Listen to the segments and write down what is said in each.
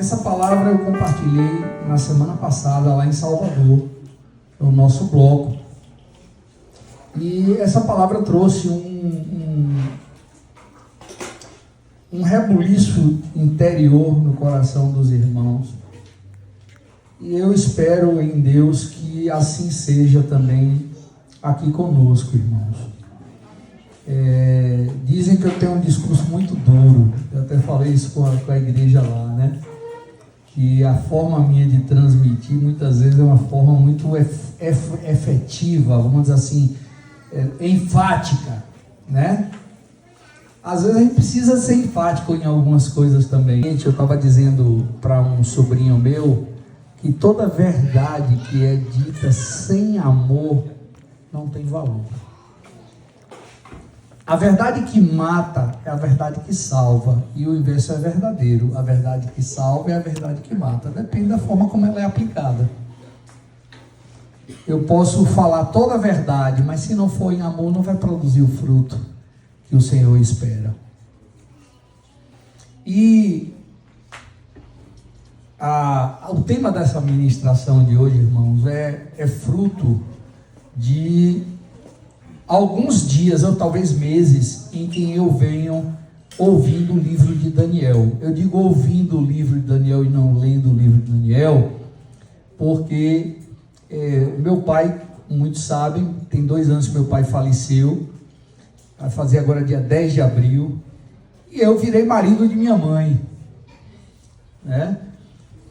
Essa palavra eu compartilhei na semana passada lá em Salvador, no nosso bloco. E essa palavra trouxe um rebuliço interior no coração dos irmãos. E eu espero em Deus que assim seja também aqui conosco, irmãos. Dizem que eu tenho um discurso muito duro. Eu até falei isso com a igreja lá, né? Que a forma minha de transmitir muitas vezes é uma forma muito efetiva, vamos dizer assim, enfática, né? Às vezes a gente precisa ser enfático em algumas coisas também. Eu estava dizendo para um sobrinho meu que toda verdade que é dita sem amor não tem valor. A verdade que mata é a verdade que salva, e o inverso é verdadeiro. A verdade que salva é a verdade que mata. Depende da forma como ela é aplicada. Eu posso falar toda a verdade, mas se não for em amor, não vai produzir o fruto que o Senhor espera. E o tema dessa ministração de hoje, irmãos, é fruto de alguns dias, ou talvez meses, em que eu venho ouvindo o livro de Daniel. Eu digo ouvindo o livro de Daniel e não lendo o livro de Daniel, porque meu pai, muitos sabem, tem 2 anos que meu pai faleceu, vai fazer agora dia 10 de abril, e eu virei marido de minha mãe, né?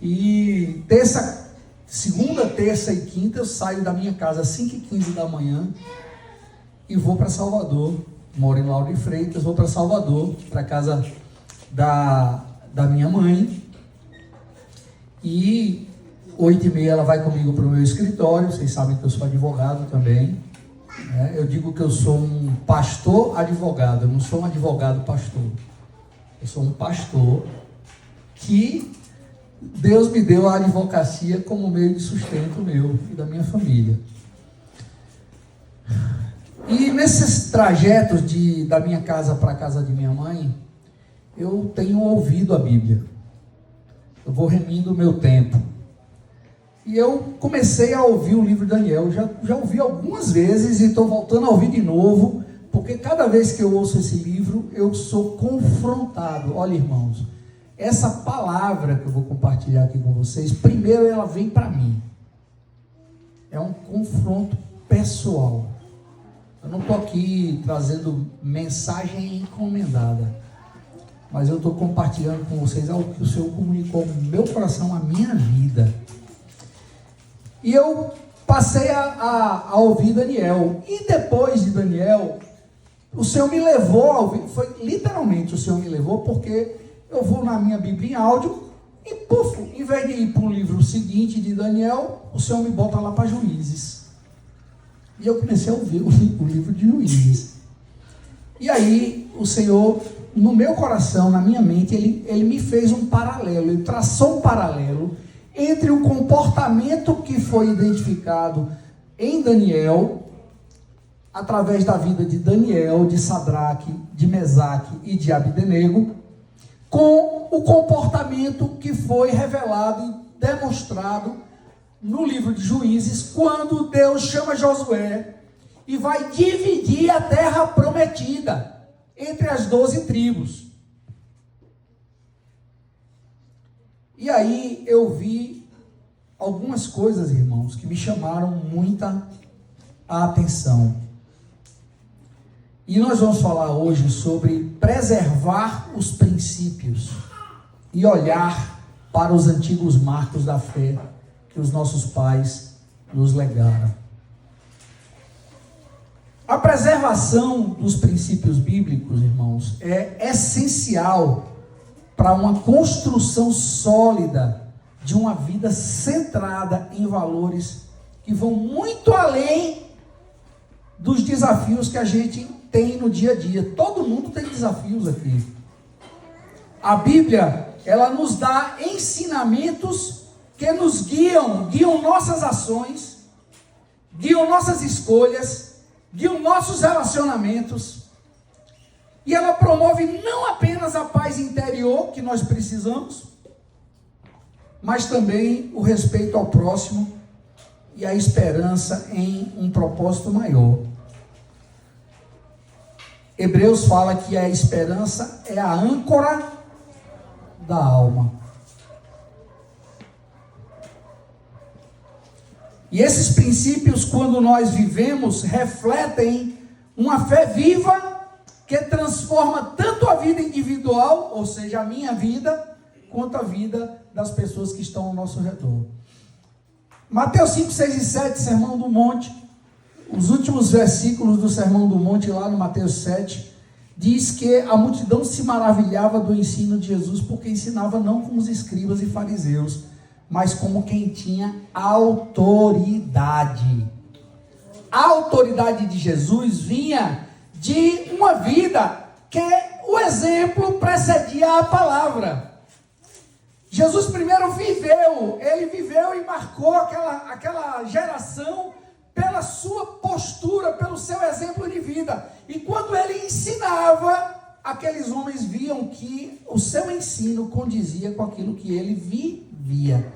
E segunda, terça e quinta eu saio da minha casa às 5h15 da manhã e vou para Salvador. Moro em Lauro de Freitas, vou para Salvador, para casa da minha mãe, e 8h30 ela vai comigo para o meu escritório. Vocês sabem que eu sou advogado também, né? Eu digo que eu sou um pastor advogado, eu não sou um advogado pastor, eu sou um pastor que Deus me deu a advocacia como meio de sustento meu e da minha família. E nesses trajetos da minha casa para a casa de minha mãe, eu tenho ouvido a Bíblia. Eu vou remindo o meu tempo. E eu comecei a ouvir o livro de Daniel. Já ouvi algumas vezes e estou voltando a ouvir de novo, porque cada vez que eu ouço esse livro, eu sou confrontado. Olha, irmãos, essa palavra que eu vou compartilhar aqui com vocês, primeiro ela vem para mim. É um confronto pessoal. Eu não estou aqui trazendo mensagem encomendada, mas eu estou compartilhando com vocês algo que o Senhor comunicou no meu coração, a minha vida. E eu passei a ouvir Daniel. E depois de Daniel, o Senhor me levou a ouvir. Foi literalmente o Senhor me levou, porque eu vou na minha Bíblia em áudio e, puf, em vez de ir para o livro seguinte de Daniel, o Senhor me bota lá para Juízes. E eu comecei a ouvir o livro de Juízes. E aí, o Senhor, no meu coração, na minha mente, ele me fez um paralelo. Ele traçou um paralelo entre o comportamento que foi identificado em Daniel, através da vida de Daniel, de Sadraque, de Mesaque e de Abdenego, com o comportamento que foi revelado e demonstrado no livro de Juízes, quando Deus chama Josué e vai dividir a terra prometida entre as 12 tribos. E aí eu vi algumas coisas, irmãos, que me chamaram muita atenção. E nós vamos falar hoje sobre preservar os princípios e olhar para os antigos marcos da fé que os nossos pais nos legaram. A preservação dos princípios bíblicos, irmãos, é essencial para uma construção sólida de uma vida centrada em valores que vão muito além dos desafios que a gente tem no dia a dia. Todo mundo tem desafios aqui. A Bíblia, ela nos dá ensinamentos que nos guiam nossas ações, guiam nossas escolhas, guiam nossos relacionamentos. E ela promove não apenas a paz interior que nós precisamos, mas também o respeito ao próximo e a esperança em um propósito maior. Hebreus fala que a esperança é a âncora da alma. E esses princípios, quando nós vivemos, refletem uma fé viva que transforma tanto a vida individual, ou seja, a minha vida, quanto a vida das pessoas que estão ao nosso redor. Mateus 5, 6 e 7, Sermão do Monte, os últimos versículos do Sermão do Monte, lá no Mateus 7, diz que a multidão se maravilhava do ensino de Jesus, porque ensinava não como os escribas e fariseus, mas como quem tinha autoridade. A autoridade de Jesus vinha de uma vida que o exemplo precedia a palavra. Jesus primeiro viveu, ele viveu e marcou aquela geração pela sua postura, pelo seu exemplo de vida. E quando ele ensinava, aqueles homens viam que o seu ensino condizia com aquilo que ele vivia.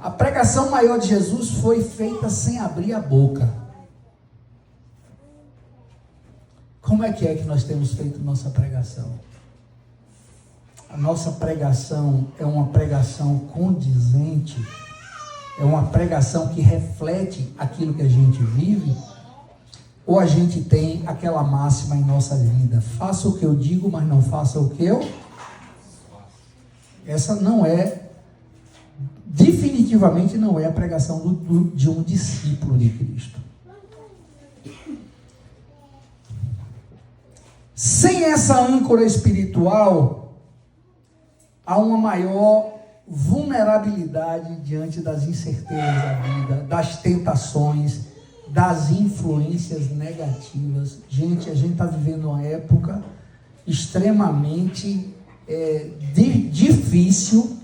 A pregação maior de Jesus foi feita sem abrir a boca. Como é que nós temos feito nossa pregação? A nossa pregação é uma pregação condizente, é uma pregação que reflete aquilo que a gente vive, ou a gente tem aquela máxima em nossa vida: faça o que eu digo, mas não faça o que eu... Essa não é, definitivamente não é a pregação de um discípulo de Cristo. Sem essa âncora espiritual, há uma maior vulnerabilidade diante das incertezas da vida, das tentações, das influências negativas. Gente, a gente está vivendo uma época extremamente difícil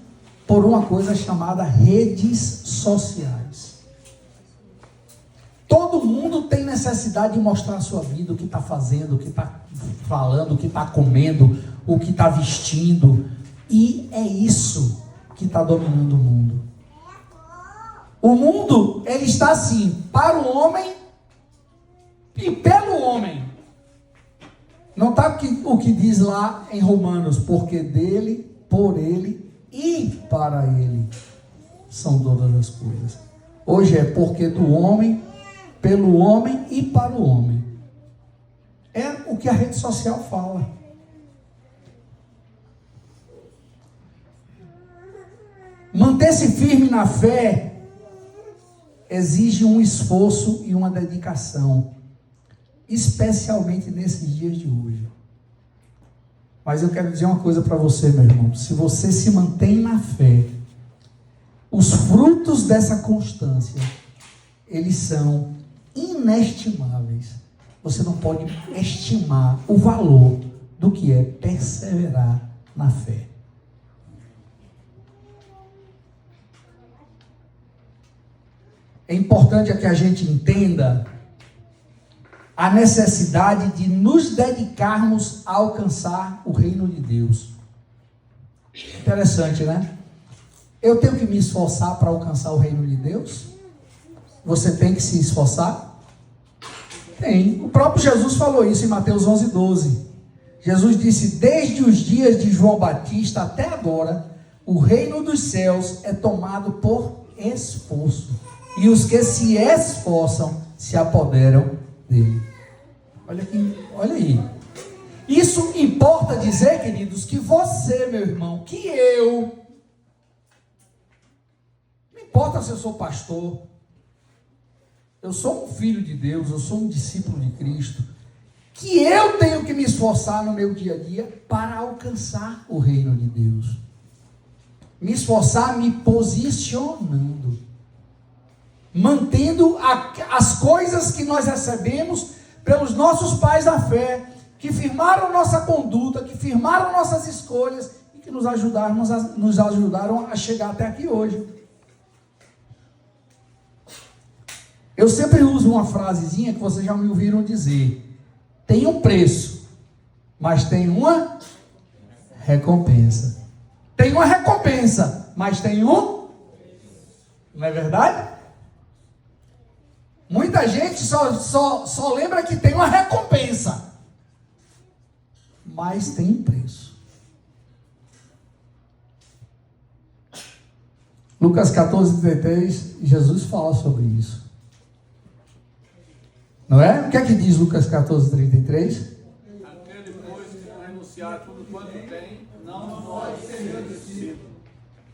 por uma coisa chamada redes sociais. Todo mundo tem necessidade de mostrar a sua vida, o que está fazendo, o que está falando, o que está comendo, o que está vestindo. E é isso que está dominando o mundo. O mundo, ele está assim, para o homem e pelo homem. Não está o que diz lá em Romanos: porque dele, por ele e para ele são todas as coisas. Hoje é porque do homem, pelo homem e para o homem. É o que a rede social fala. Manter-se firme na fé exige um esforço e uma dedicação, especialmente nesses dias de hoje. Mas eu quero dizer uma coisa para você, meu irmão: se você se mantém na fé, os frutos dessa constância, eles são inestimáveis. Você não pode estimar o valor do que é perseverar na fé. É importante que a gente entenda a necessidade de nos dedicarmos a alcançar o reino de Deus. Interessante, né? Eu tenho que me esforçar para alcançar o reino de Deus? Você tem que se esforçar? Tem. O próprio Jesus falou isso em Mateus 11:12. Jesus disse: desde os dias de João Batista até agora, o reino dos céus é tomado por esforço, e os que se esforçam se apoderam dele. Olha aqui, olha aí. Isso importa dizer, queridos, que você, meu irmão, que eu, não importa se eu sou pastor, eu sou um filho de Deus, eu sou um discípulo de Cristo, que eu tenho que me esforçar no meu dia a dia para alcançar o reino de Deus. Me esforçar me posicionando, mantendo as coisas que nós recebemos pelos nossos pais da fé, que firmaram nossa conduta, que firmaram nossas escolhas e que nos ajudaram a chegar até aqui hoje. Eu sempre uso uma frasezinha que vocês já me ouviram dizer: tem um preço, mas tem uma recompensa. Tem uma recompensa, mas tem um Não é verdade? Muita gente só lembra que tem uma recompensa, mas tem um preço. Lucas 14:33, Jesus fala sobre isso. Não é? O que é que diz Lucas 14:33? Aquele, pois, que não renunciar tudo quanto tem, não pode ser meu discípulo.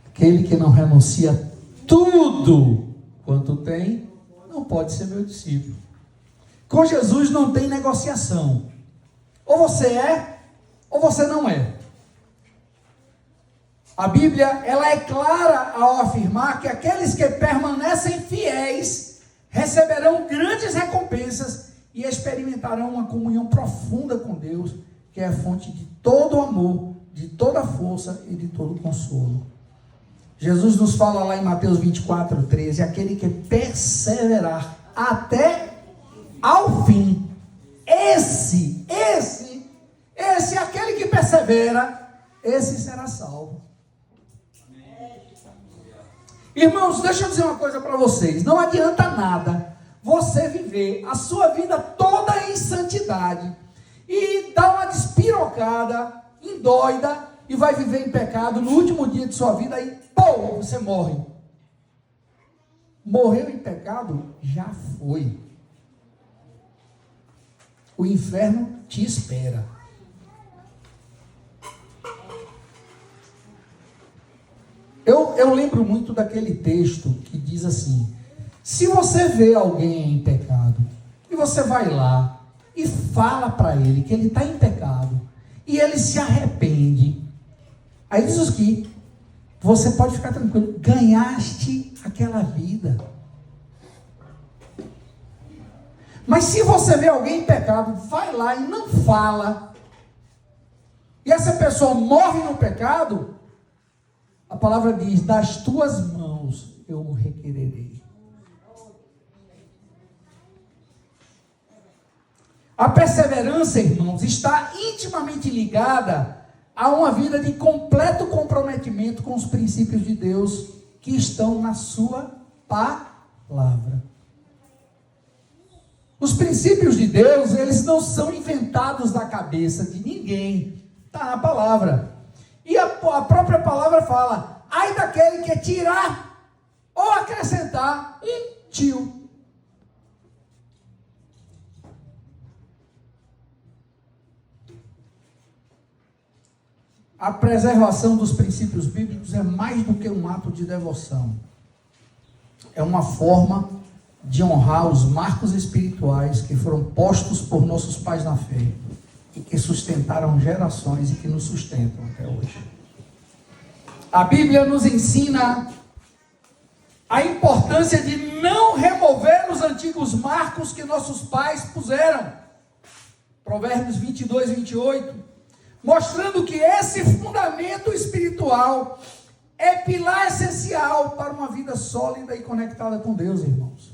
Aquele que não renuncia tudo quanto tem, não pode ser meu discípulo. Com Jesus não tem negociação. Ou você é, ou você não é. A Bíblia, ela é clara ao afirmar que aqueles que permanecem fiéis receberão grandes recompensas e experimentarão uma comunhão profunda com Deus, que é a fonte de todo amor, de toda força e de todo consolo. Jesus nos fala lá em Mateus 24:13, aquele que perseverar até ao fim, aquele que persevera, esse será salvo. Irmãos, deixa eu dizer uma coisa para vocês, não adianta nada você viver a sua vida toda em santidade e dar uma despirocada, endoida, e vai viver em pecado no último dia de sua vida, aí, pô, você morre. Morreu em pecado? Já foi. O inferno te espera. Eu lembro muito daquele texto que diz assim: se você vê alguém em pecado, e você vai lá e fala para ele que ele está em pecado, e ele se arrepende, aí diz que você pode ficar tranquilo, ganhaste aquela vida. Mas se você vê alguém em pecado, vai lá e não fala, e essa pessoa morre no pecado, a palavra diz: das tuas mãos eu o requererei. A perseverança, irmãos, está intimamente ligada a uma vida de completo comprometimento com os princípios de Deus que estão na sua palavra. Os princípios de Deus, eles não são inventados da cabeça de ninguém, está na palavra. E a própria palavra fala: ai daquele que tirar ou acrescentar um tio. A preservação dos princípios bíblicos é mais do que um ato de devoção. É uma forma de honrar os marcos espirituais que foram postos por nossos pais na fé e que sustentaram gerações e que nos sustentam até hoje. A Bíblia nos ensina a importância de não remover os antigos marcos que nossos pais puseram. Provérbios 22:28, mostrando que esse fundamento espiritual é pilar essencial para uma vida sólida e conectada com Deus, irmãos.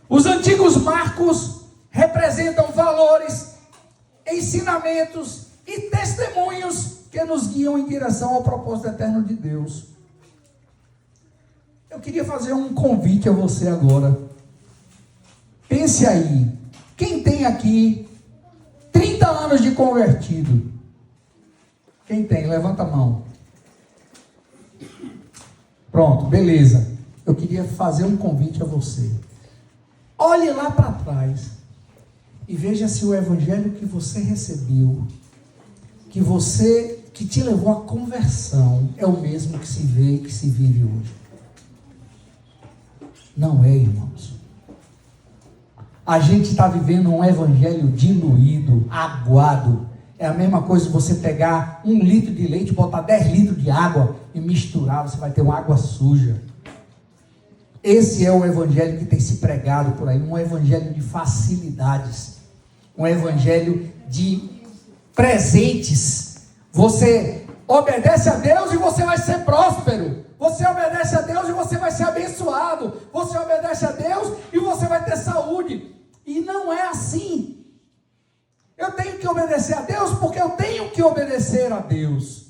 Os antigos marcos representam valores, ensinamentos e testemunhos que nos guiam em direção ao propósito eterno de Deus. Eu queria fazer um convite a você agora. Pense aí, quem tem aqui 30 anos de convertido? Quem tem? Levanta a mão. Pronto, beleza. Eu queria fazer um convite a você. Olhe lá para trás e veja se o evangelho que você recebeu, que te levou à conversão, é o mesmo que se vê e que se vive hoje. Não é, irmãos. A gente está vivendo um evangelho diluído, aguado. É a mesma coisa se você pegar 1 litro de leite, botar 10 litros de água e misturar, você vai ter uma água suja. Esse é o evangelho que tem se pregado por aí, um evangelho de facilidades, um evangelho de presentes. Você obedece a Deus e você vai ser próspero. Você obedece a Deus e você vai ser abençoado. Você obedece a Deus e você vai ter saúde. E não é assim. Eu tenho que obedecer a Deus porque eu tenho que obedecer a Deus.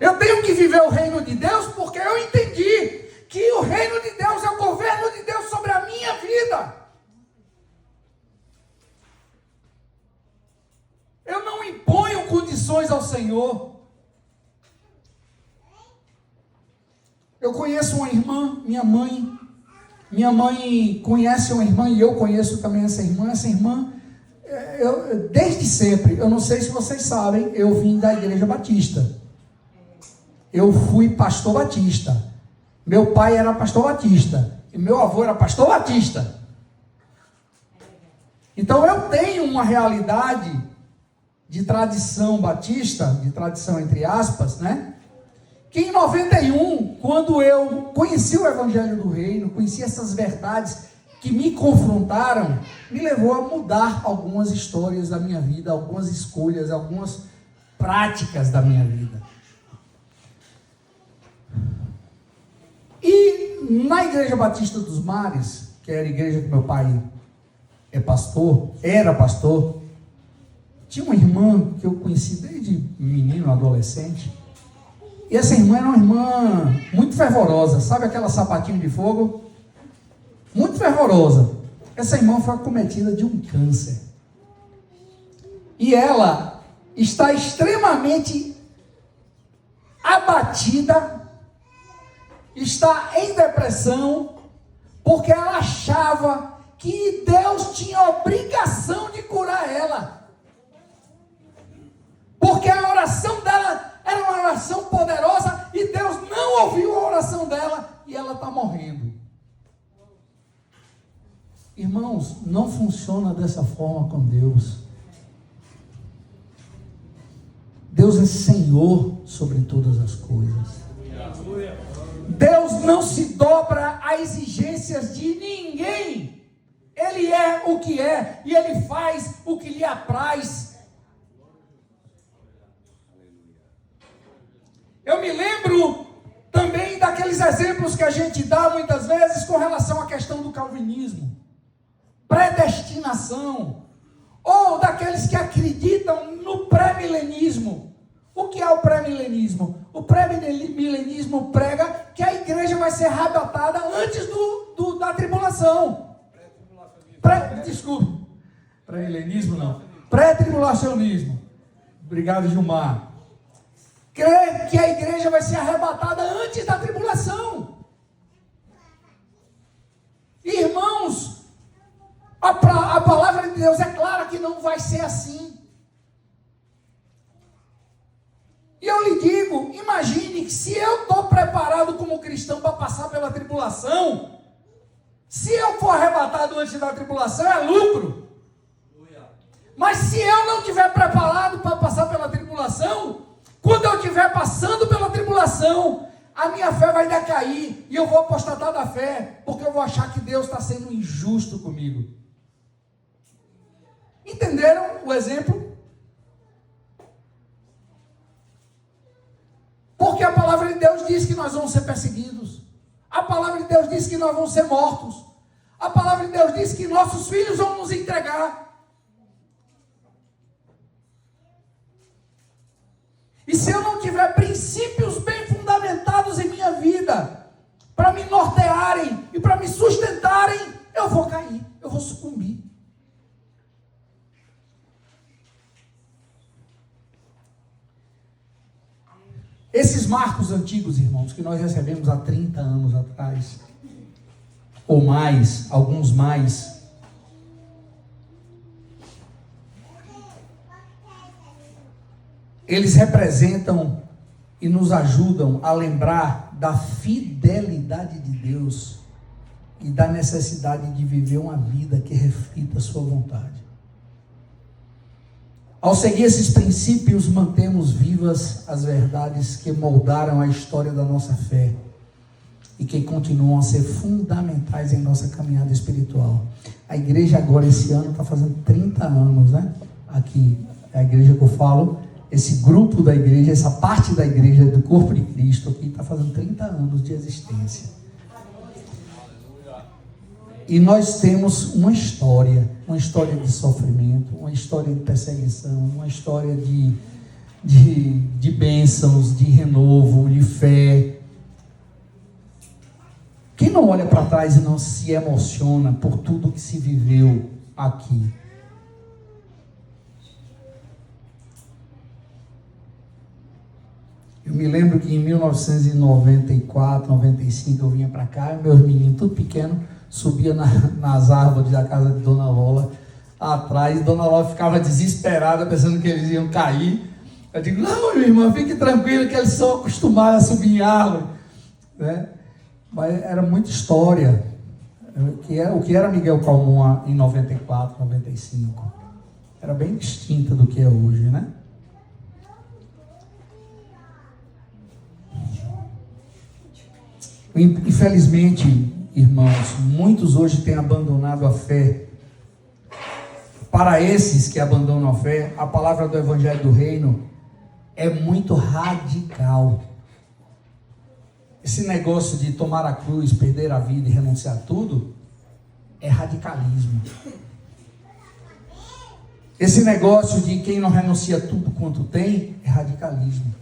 Eu tenho que viver o reino de Deus porque eu entendi que o reino de Deus é o governo de Deus sobre a minha vida. Eu não imponho condições ao Senhor. Eu conheço uma irmã, minha mãe conhece uma irmã e eu conheço também essa irmã. Essa irmã, desde sempre, eu não sei se vocês sabem, eu vim da Igreja Batista. Eu fui pastor batista. Meu pai era pastor batista. E meu avô era pastor batista. Então eu tenho uma realidade de tradição batista, de tradição entre aspas, né? Que em 91, quando eu conheci o Evangelho do Reino, conheci essas verdades que me confrontaram, me levou a mudar algumas histórias da minha vida, algumas escolhas, algumas práticas da minha vida. E na Igreja Batista dos Mares, que era a igreja que meu pai era pastor, tinha uma irmã que eu conheci desde menino, adolescente. E essa irmã era uma irmã muito fervorosa, sabe aquela sapatinho de fogo? Muito fervorosa. Essa irmã foi acometida de um câncer. E ela está extremamente abatida, está em depressão, porque ela achava que Deus tinha a obrigação de curar ela. Porque a oração dela era uma oração poderosa e Deus não ouviu a oração dela e ela está morrendo. Irmãos, não funciona dessa forma com Deus. Deus é Senhor sobre todas as coisas. Deus não se dobra a exigências de ninguém. Ele é o que é e Ele faz o que lhe apraz. Eu me lembro também daqueles exemplos que a gente dá muitas vezes com relação à questão do calvinismo, predestinação, ou daqueles que acreditam no pré-milenismo. O que é o pré-milenismo? O pré-milenismo prega que a igreja vai ser arrebatada antes da tribulação. Desculpe, pré-milenismo não, pré-tribulacionismo. Obrigado, Gilmar. Crê que a igreja vai ser arrebatada antes da tribulação. Irmãos, a palavra de Deus é clara que não vai ser assim. E eu lhe digo, imagine que se eu estou preparado como cristão para passar pela tribulação, se eu for arrebatado antes da tribulação, é lucro. Mas se eu não estiver preparado para passar pela tribulação, quando eu estiver passando pela tribulação, a minha fé vai decair e eu vou apostatar da fé, porque eu vou achar que Deus está sendo injusto comigo. Entenderam o exemplo? Porque a palavra de Deus diz que nós vamos ser perseguidos. A palavra de Deus diz que nós vamos ser mortos. A palavra de Deus diz que nossos filhos vão nos entregar. E se eu não tiver princípios bem fundamentados em minha vida, para me nortearem e para me sustentarem, eu vou cair, eu vou sucumbir. Esses marcos antigos, irmãos, que nós recebemos há 30 anos atrás, ou mais, alguns mais, eles representam e nos ajudam a lembrar da fidelidade de Deus e da necessidade de viver uma vida que reflita a sua vontade. Ao seguir esses princípios, mantemos vivas as verdades que moldaram a história da nossa fé e que continuam a ser fundamentais em nossa caminhada espiritual. A igreja agora, esse ano, está fazendo 30 anos, né? Aqui, a igreja que eu falo, esse grupo da igreja, essa parte da igreja do corpo de Cristo aqui, está fazendo 30 anos de existência. E nós temos uma história de sofrimento, uma história de perseguição, uma história de de bênçãos, de renovo, de fé. Quem não olha para trás e não se emociona por tudo que se viveu aqui? Eu me lembro que em 1994, 95, eu vinha para cá, e meus meninos, tudo pequeno, subia nas árvores da casa de Dona Lola, atrás, e Dona Lola ficava desesperada, pensando que eles iam cair. Eu digo, não, meu irmão, fique tranquilo, que eles são acostumados a subir em árvore, né? Mas era muita história. O que era Miguel Calmon em 94, 95? Era bem distinta do que é hoje, né? Infelizmente, irmãos, muitos hoje têm abandonado a fé. Para esses que abandonam a fé, a palavra do Evangelho do Reino é muito radical. Esse negócio de tomar a cruz, perder a vida e renunciar a tudo, é radicalismo. Esse negócio de quem não renuncia tudo quanto tem, é radicalismo.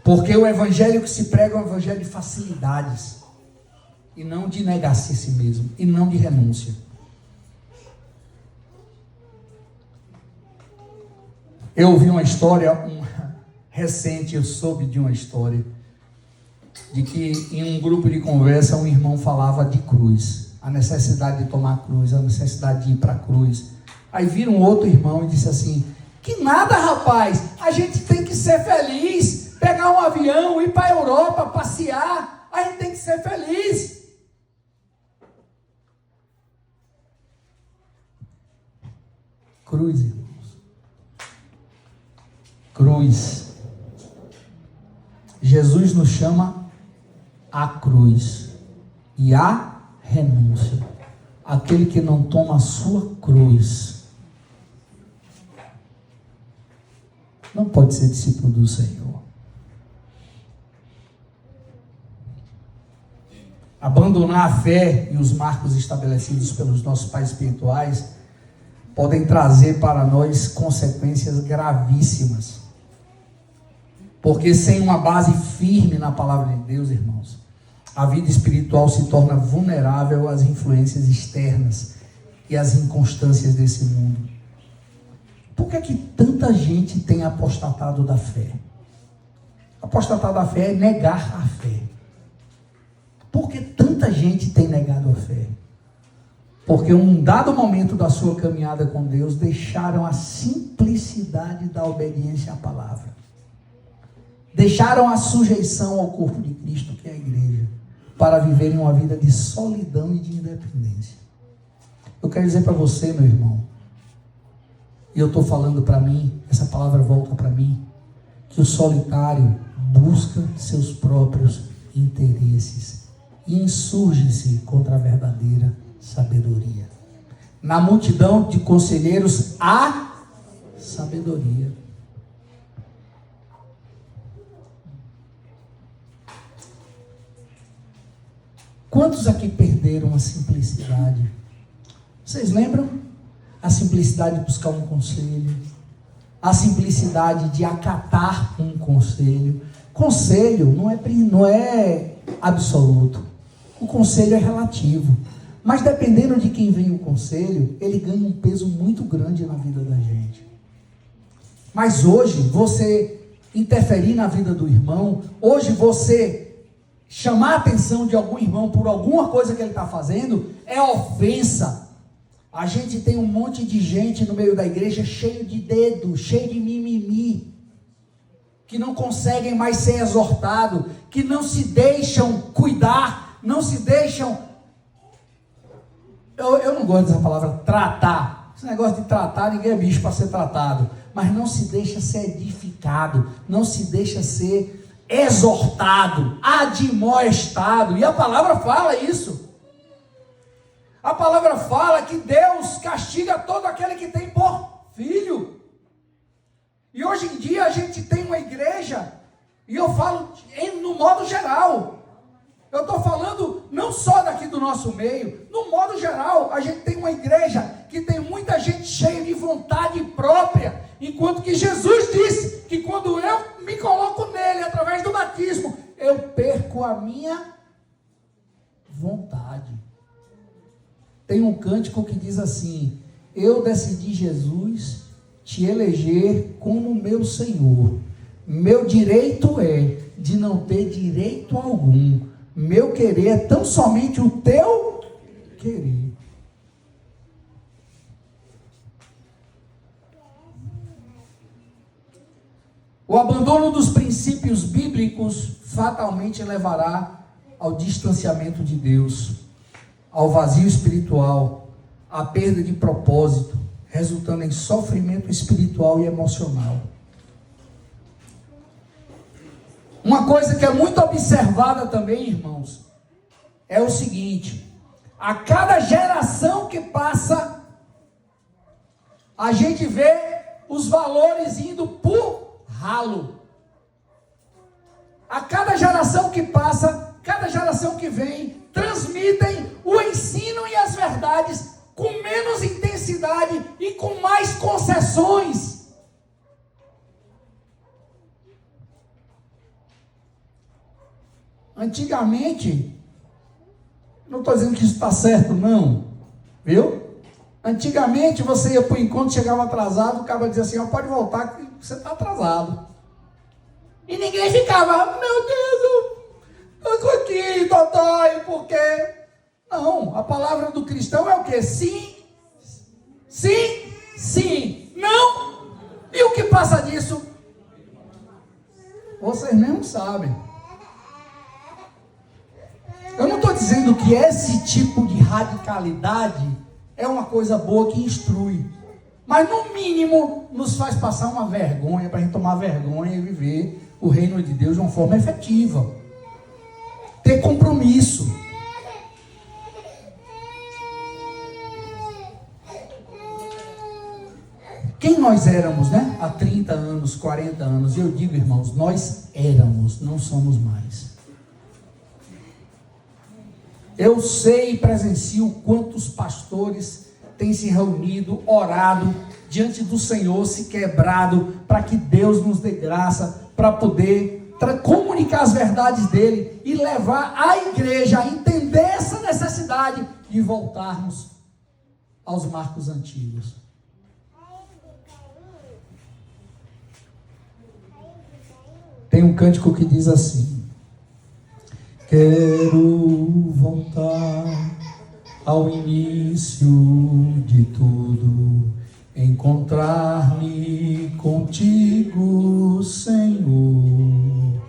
Porque o evangelho que se prega é um evangelho de facilidades, e não de negar-se a si mesmo, e não de renúncia. Eu ouvi uma história recente, eu soube de uma história, de que em um grupo de conversa um irmão falava de cruz, a necessidade de tomar a cruz, a necessidade de ir para a cruz. Aí vira um outro irmão e disse assim, que nada, rapaz, a gente tem que ser feliz, pegar um avião, ir para a Europa, passear, a gente tem que ser feliz. Cruz, irmãos. Cruz. Jesus nos chama à cruz e à renúncia. Aquele que não toma a sua cruz não pode ser discípulo do Senhor. Abandonar a fé e os marcos estabelecidos pelos nossos pais espirituais podem trazer para nós consequências gravíssimas. Porque sem uma base firme na palavra de Deus, irmãos, a vida espiritual se torna vulnerável às influências externas e às inconstâncias desse mundo. Por que tanta gente tem apostatado da fé? Apostatar da fé é negar a fé. Por que tanta gente tem negado a fé? Porque em um dado momento da sua caminhada com Deus, deixaram a simplicidade da obediência à palavra. Deixaram a sujeição ao corpo de Cristo, que é a igreja, para viverem uma vida de solidão e de independência. Eu quero dizer para você, meu irmão, e eu estou falando para mim, essa palavra volta para mim, que o solitário busca seus próprios interesses e insurge-se contra a verdadeira sabedoria. Na multidão de conselheiros há sabedoria. Quantos aqui perderam a simplicidade? Vocês lembram? A simplicidade de buscar um conselho, a simplicidade de acatar um conselho. Conselho não é absoluto. O conselho é relativo. Mas dependendo de quem vem o conselho, ele ganha um peso muito grande na vida da gente. Mas hoje, você interferir na vida do irmão, hoje você chamar a atenção de algum irmão por alguma coisa que ele está fazendo, é ofensa. A gente tem um monte de gente no meio da igreja cheio de dedo, cheio de mimimi, que não conseguem mais ser exortados, que não se deixam cuidar, não se deixam... Eu não gosto dessa palavra, tratar. Esse negócio de tratar, ninguém é bicho para ser tratado. Mas não se deixa ser edificado, não se deixa ser exortado, admoestado. E a palavra fala isso. A palavra fala que Deus castiga todo aquele que tem por filho. E hoje em dia a gente tem uma igreja, e eu falo no modo geral. Eu estou falando não só daqui do nosso meio, no modo geral, a gente tem uma igreja que tem muita gente cheia de vontade própria, enquanto que Jesus disse que quando eu me coloco nele, através do batismo, eu perco a minha vontade. Tem um cântico que diz assim: eu decidi, Jesus, te eleger como meu Senhor. Meu direito é de não ter direito algum. Meu querer é tão somente o teu querer. O abandono dos princípios bíblicos fatalmente levará ao distanciamento de Deus, ao vazio espiritual, à perda de propósito, resultando em sofrimento espiritual e emocional. Uma coisa que é muito observada também, irmãos, é o seguinte: a cada geração que passa, a gente vê os valores indo por ralo. A cada geração que passa, cada geração que vem, transmitem o ensino e as verdades com menos intensidade e com mais concessões. Antigamente, não estou dizendo que isso está certo, não, viu? Antigamente você ia para o encontro, chegava atrasado, o cara dizia assim: ó, pode voltar que você está atrasado. E ninguém ficava: meu Deus, eu aqui, dodói, por quê? Não, a palavra do cristão é o quê? Sim, sim, sim, não. E o que passa disso? Vocês mesmos sabem. Eu não estou dizendo que esse tipo de radicalidade é uma coisa boa que instrui, mas no mínimo nos faz passar uma vergonha, para a gente tomar vergonha e viver o reino de Deus de uma forma efetiva. Ter compromisso. Quem nós éramos, né? Há 30 anos, 40 anos, eu digo, irmãos, nós éramos, não somos mais. Eu sei e presencio quantos pastores têm se reunido, orado diante do Senhor, se quebrado, para que Deus nos dê graça, para poder comunicar as verdades dele e levar a igreja a entender essa necessidade de voltarmos aos marcos antigos. Tem um cântico que diz assim: quero voltar ao início de tudo, encontrar-me contigo, Senhor.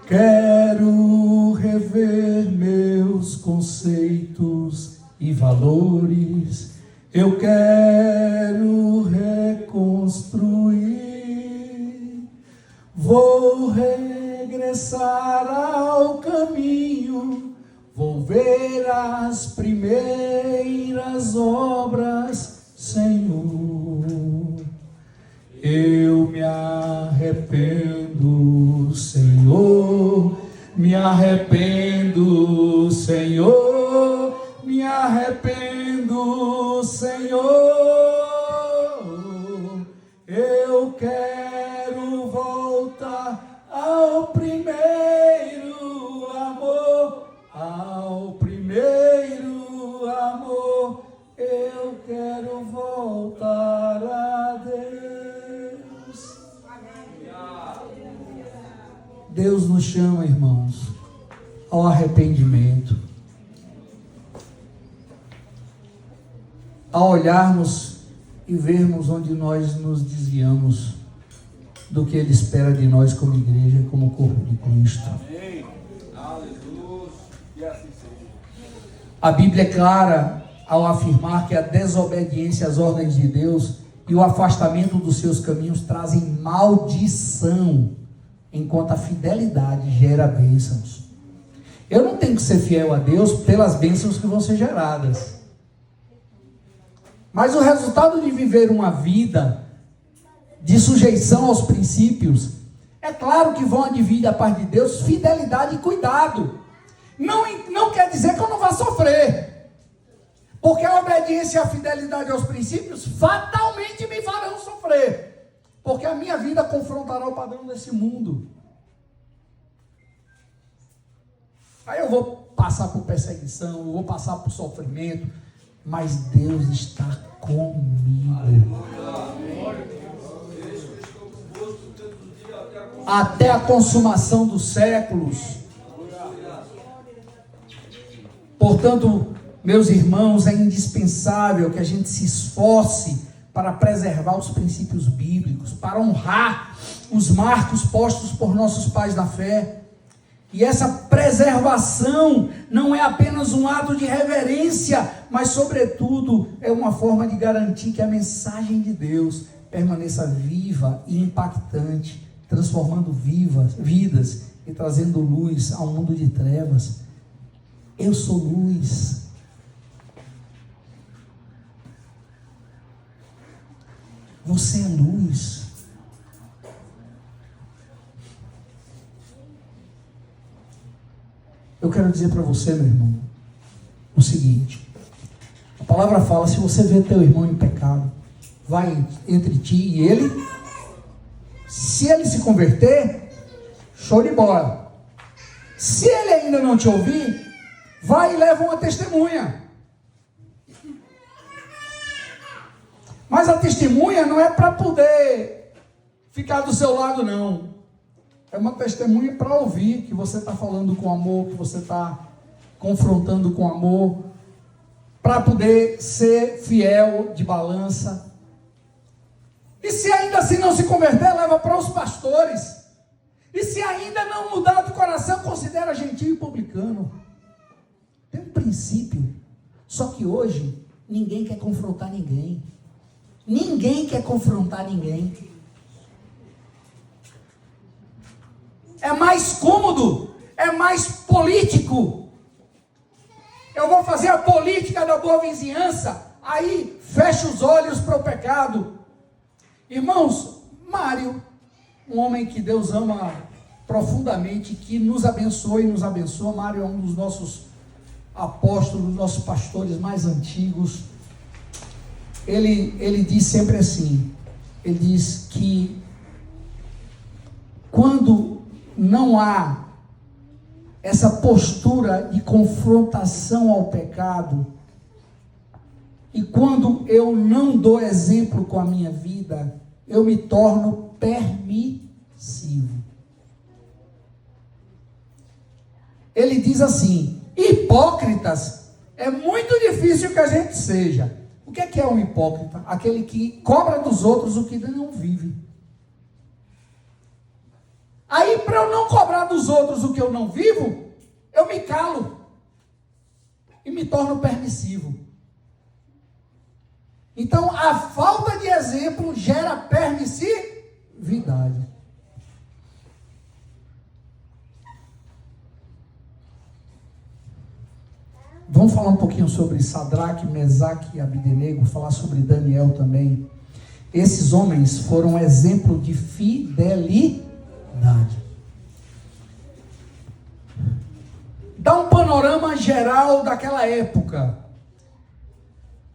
Quero rever meus conceitos e valores, eu quero reconstruir. Vou regressar ao caminho, vou ver as primeiras obras, Senhor. Eu me arrependo, Senhor, me arrependo, Senhor, me arrependo, Senhor. Eu quero voltar ao primeiro amor, ao primeiro amor. Eu quero voltar a Deus. Deus nos chama, irmãos, ao arrependimento, a olharmos e vermos onde nós nos desviamos do que Ele espera de nós como igreja, como corpo de Cristo. Amém. Aleluia. E assim seja. A Bíblia é clara ao afirmar que a desobediência às ordens de Deus e o afastamento dos seus caminhos trazem maldição, enquanto a fidelidade gera bênçãos. Eu não tenho que ser fiel a Deus pelas bênçãos que vão ser geradas, mas o resultado de viver uma vida de sujeição aos princípios, é claro que vão advir da parte de Deus fidelidade e cuidado. Não quer dizer que eu não vá sofrer. obediência e a fidelidade aos princípios fatalmente me farão sofrer, porque a minha vida confrontará o padrão desse mundo. Aí eu vou passar por perseguição, eu vou passar por sofrimento, mas Deus está comigo. Até a consumação dos séculos. Portanto, meus irmãos, é indispensável que a gente se esforce para preservar os princípios bíblicos, para honrar os marcos postos por nossos pais da fé. E essa preservação não é apenas um ato de reverência, mas, sobretudo, é uma forma de garantir que a mensagem de Deus permaneça viva e impactante, transformando vidas e trazendo luz ao mundo de trevas. Eu sou luz. Você é luz. Eu quero dizer para você, meu irmão, o seguinte: a palavra fala, se você vê teu irmão em pecado, vai entre ti e ele, se ele se converter, show de bola. Se ele ainda não te ouvir, vai e leva uma testemunha. Mas a testemunha não é para poder ficar do seu lado, não. É uma testemunha para ouvir que você está falando com amor, que você está confrontando com amor, para poder ser fiel de balança. E se ainda assim não se converter, leva para os pastores. E se ainda não mudar de coração, considera gentil e publicano. Tem um princípio. Só que hoje, ninguém quer confrontar ninguém. Ninguém quer confrontar ninguém. É mais cômodo, é mais político. Eu vou fazer a política da boa vizinhança, aí fecha os olhos para o pecado. Irmãos, Mário, um homem que Deus ama profundamente, que nos abençoa e nos abençoa. Mário é um dos nossos apóstolos, nossos pastores mais antigos. Ele diz sempre assim, ele diz que quando não há essa postura de confrontação ao pecado, e quando eu não dou exemplo com a minha vida, eu me torno permissivo. Ele diz assim, hipócritas, é muito difícil que a gente seja. O que é um hipócrita? Aquele que cobra dos outros o que não vive. Aí, para eu não cobrar dos outros o que eu não vivo, eu me calo e me torno permissivo. Então, a falta de exemplo gera permissividade. Vamos falar um pouquinho sobre Sadraque, Mesaque e Abdenego, falar sobre Daniel também. Esses homens foram exemplo de fidelidade. Dá um panorama geral daquela época.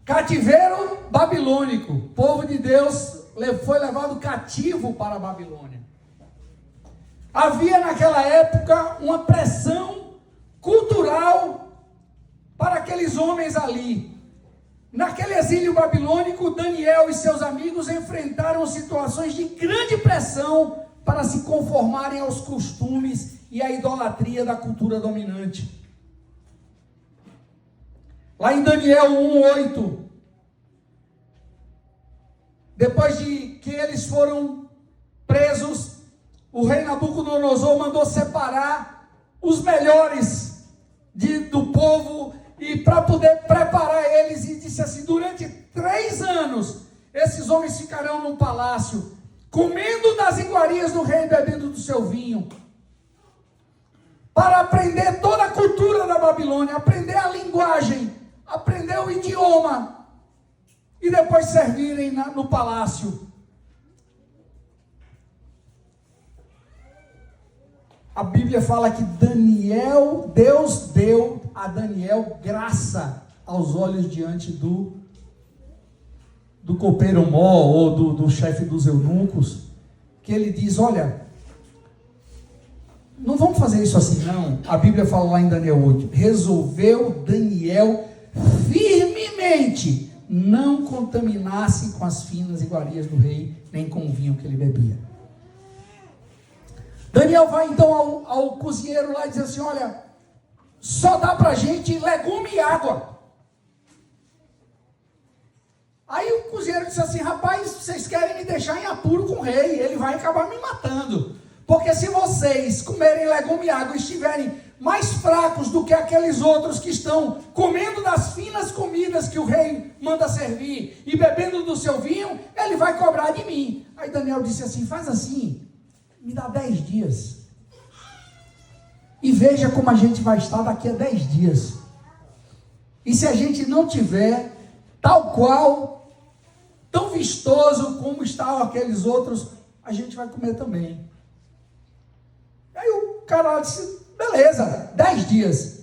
Cativeiro babilônico. O povo de Deus foi levado cativo para a Babilônia. Havia naquela época uma pressão cultural para aqueles homens ali. Naquele exílio babilônico, Daniel e seus amigos enfrentaram situações de grande pressão para se conformarem aos costumes e à idolatria da cultura dominante. Lá em Daniel 1:8, depois de que eles foram presos, o rei Nabucodonosor mandou separar os melhores do povo e para poder preparar eles, e disse assim, durante 3 anos, esses homens ficarão num palácio, comendo das iguarias do rei, bebendo do seu vinho, para aprender toda a cultura da Babilônia, aprender a linguagem, aprender o idioma, e depois servirem no palácio. A Bíblia fala que Deus deu a Daniel graça aos olhos diante do do copeiro mó ou do chefe dos eunucos, que ele diz, olha, não vamos fazer isso assim não. A Bíblia fala lá em Daniel 8, resolveu Daniel firmemente não contaminar-se com as finas iguarias do rei, nem com o vinho que ele bebia. Daniel vai então ao cozinheiro lá e diz assim, olha, só dá pra gente legume e água. Aí o cozinheiro disse assim, rapaz, vocês querem me deixar em apuro com o rei, ele vai acabar me matando. Porque se vocês comerem legume e água e estiverem mais fracos do que aqueles outros que estão comendo das finas comidas que o rei manda servir e bebendo do seu vinho, ele vai cobrar de mim. Aí Daniel disse assim, faz assim, me dá 10 dias. E veja como a gente vai estar daqui a 10 dias. E se a gente não tiver tal qual, tão vistoso como estavam aqueles outros, a gente vai comer também. Aí o cara disse, beleza, 10 dias.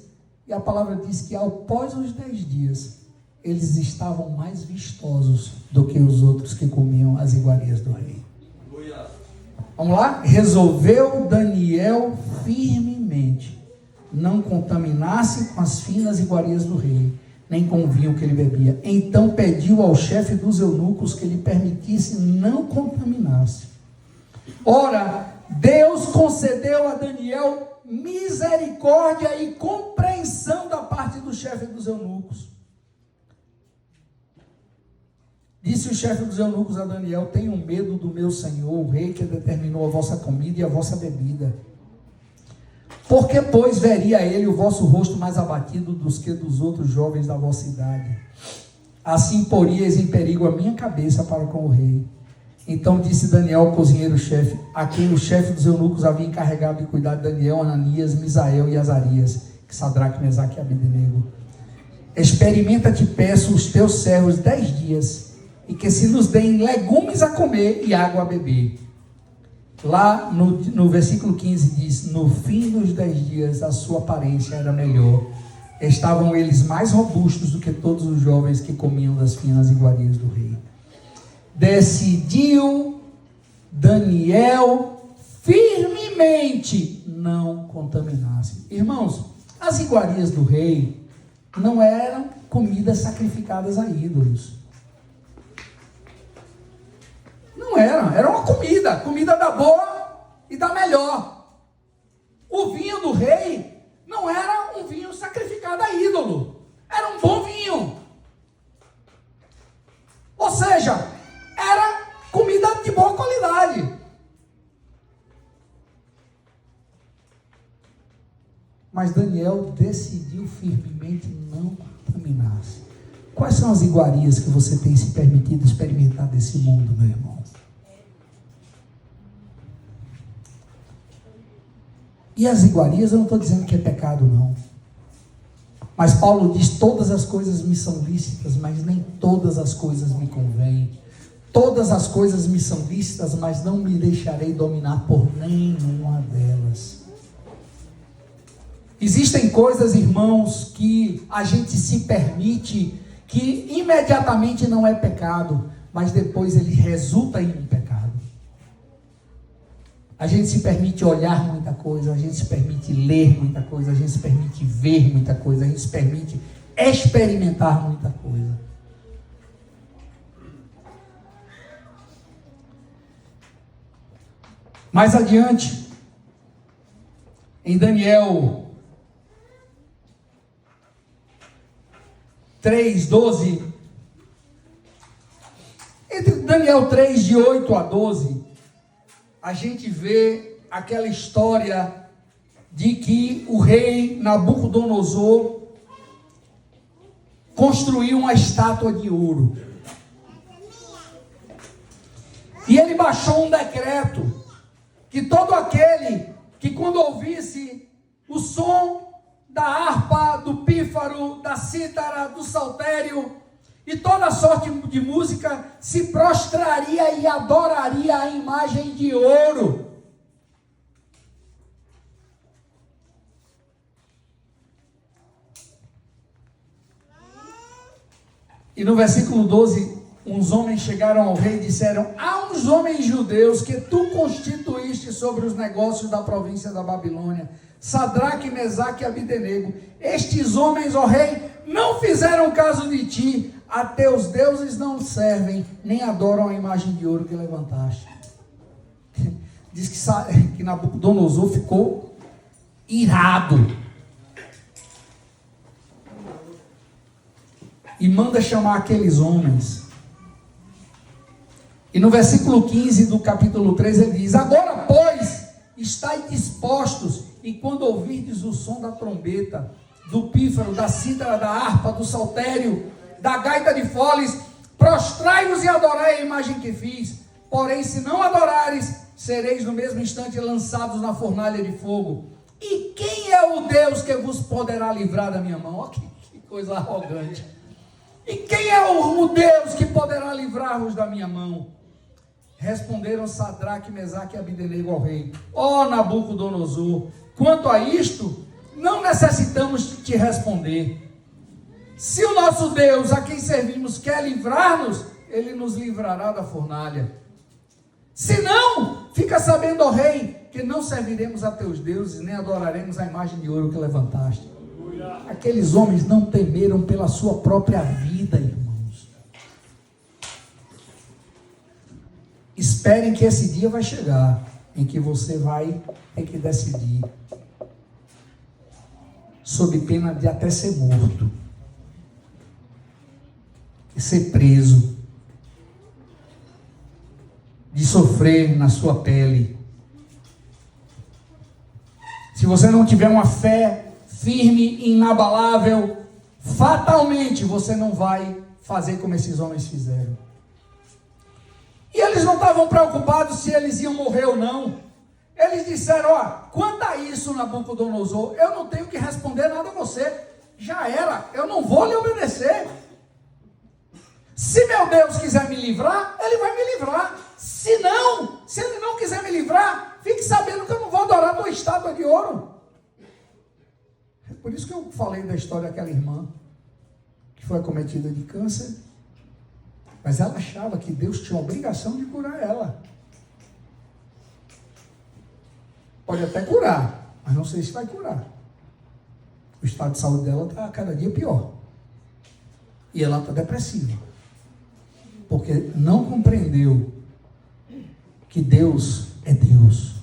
E a palavra diz que após os 10 dias, eles estavam mais vistosos do que os outros que comiam as iguarias do rei. Vamos lá? Resolveu Daniel firmemente não contaminar-se com as finas iguarias do rei, nem com o vinho que ele bebia. Então pediu ao chefe dos eunucos que lhe permitisse não contaminar-se. Ora, Deus concedeu a Daniel misericórdia e compreensão da parte do chefe dos eunucos. Disse o chefe dos eunucos a Daniel, tenham medo do meu senhor, o rei que determinou a vossa comida e a vossa bebida. Porque, pois, veria ele o vosso rosto mais abatido dos que dos outros jovens da vossa idade. Assim poríeis em perigo a minha cabeça para com o rei. Então disse Daniel ao cozinheiro-chefe, a quem o chefe dos eunucos havia encarregado de cuidar de Daniel, Ananias, Misael e Azarias, que Sadraque, Mesaque e Abednego. Experimenta, te peço, os teus servos 10 dias, e que se nos deem legumes a comer e água a beber. Lá no versículo 15 diz, no fim dos 10 dias a sua aparência era melhor. Estavam eles mais robustos do que todos os jovens que comiam das finas iguarias do rei. Decidiu Daniel firmemente não contaminar-se. Irmãos, as iguarias do rei não eram comidas sacrificadas a ídolos. Não era uma comida da boa e da melhor. O vinho do rei não era um vinho sacrificado a ídolo, era um bom vinho. Ou seja, era comida de boa qualidade. Mas Daniel decidiu firmemente não contaminar-se. Quais são as iguarias que você tem se permitido experimentar desse mundo, meu irmão? E as iguarias, eu não estou dizendo que é pecado, não. Mas Paulo diz, todas as coisas me são lícitas, mas nem todas as coisas me convêm. Todas as coisas me são lícitas, mas não me deixarei dominar por nenhuma delas. Existem coisas, irmãos, que a gente se permite, que imediatamente não é pecado, mas depois ele resulta em um pecado. A gente se permite olhar muita coisa, a gente se permite ler muita coisa, a gente se permite ver muita coisa, a gente se permite experimentar muita coisa. Mais adiante, em Daniel 3:12, entre Daniel 3, de 8 a 12, a gente vê aquela história de que o rei Nabucodonosor construiu uma estátua de ouro. E ele baixou um decreto que todo aquele que quando ouvisse o som da harpa, do pífaro, da cítara, do saltério e toda sorte de música, se prostraria e adoraria a imagem de ouro. E no versículo 12 uns homens chegaram ao rei e disseram: há uns homens judeus que tu constituíste sobre os negócios da província da Babilônia, Sadraque, Mesaque e Abdenego. Estes homens, ó rei, não fizeram caso de ti, a teus deuses não servem, nem adoram a imagem de ouro que levantaste. Diz que Nabucodonosor ficou irado e manda chamar aqueles homens. E no versículo 15 do capítulo 3 ele diz: agora, pois, estai dispostos, e quando ouvirdes o som da trombeta, do pífaro, da cítara, da harpa, do saltério, da gaita de foles, prostrai-vos e adorai a imagem que fiz. Porém, se não adorares, sereis no mesmo instante lançados na fornalha de fogo. E quem é o Deus que vos poderá livrar da minha mão? Olha que coisa arrogante. E quem é o Deus que poderá livrar-vos da minha mão? Responderam Sadraque, Mesaque e Abdenego ao rei: ó Nabucodonosor, quanto a isto, não necessitamos te responder. Se o nosso Deus, a quem servimos, quer livrar-nos, ele nos livrará da fornalha. Se não, fica sabendo, ó rei, que não serviremos a teus deuses, nem adoraremos a imagem de ouro que levantaste. Aqueles homens não temeram pela sua própria vida, irmãos. Esperem que esse dia vai chegar, em que você vai ter que decidir, sob pena de até ser morto, de ser preso, de sofrer na sua pele. Se você não tiver uma fé firme, inabalável, fatalmente você não vai fazer como esses homens fizeram. E eles não estavam preocupados se eles iam morrer ou não. Eles disseram: ó, quanto a isso, Nabucodonosor, eu não tenho que responder nada a você. Já era, eu não vou lhe obedecer. Se meu Deus quiser me livrar, ele vai me livrar. Se não, se ele não quiser me livrar, fique sabendo que eu não vou adorar tua estátua de ouro. É por isso que eu falei da história daquela irmã que foi acometida de câncer, mas ela achava que Deus tinha a obrigação de curar ela. Pode até curar, mas não sei se vai curar. O estado de saúde dela está cada dia pior. E ela está depressiva, porque não compreendeu que Deus é Deus.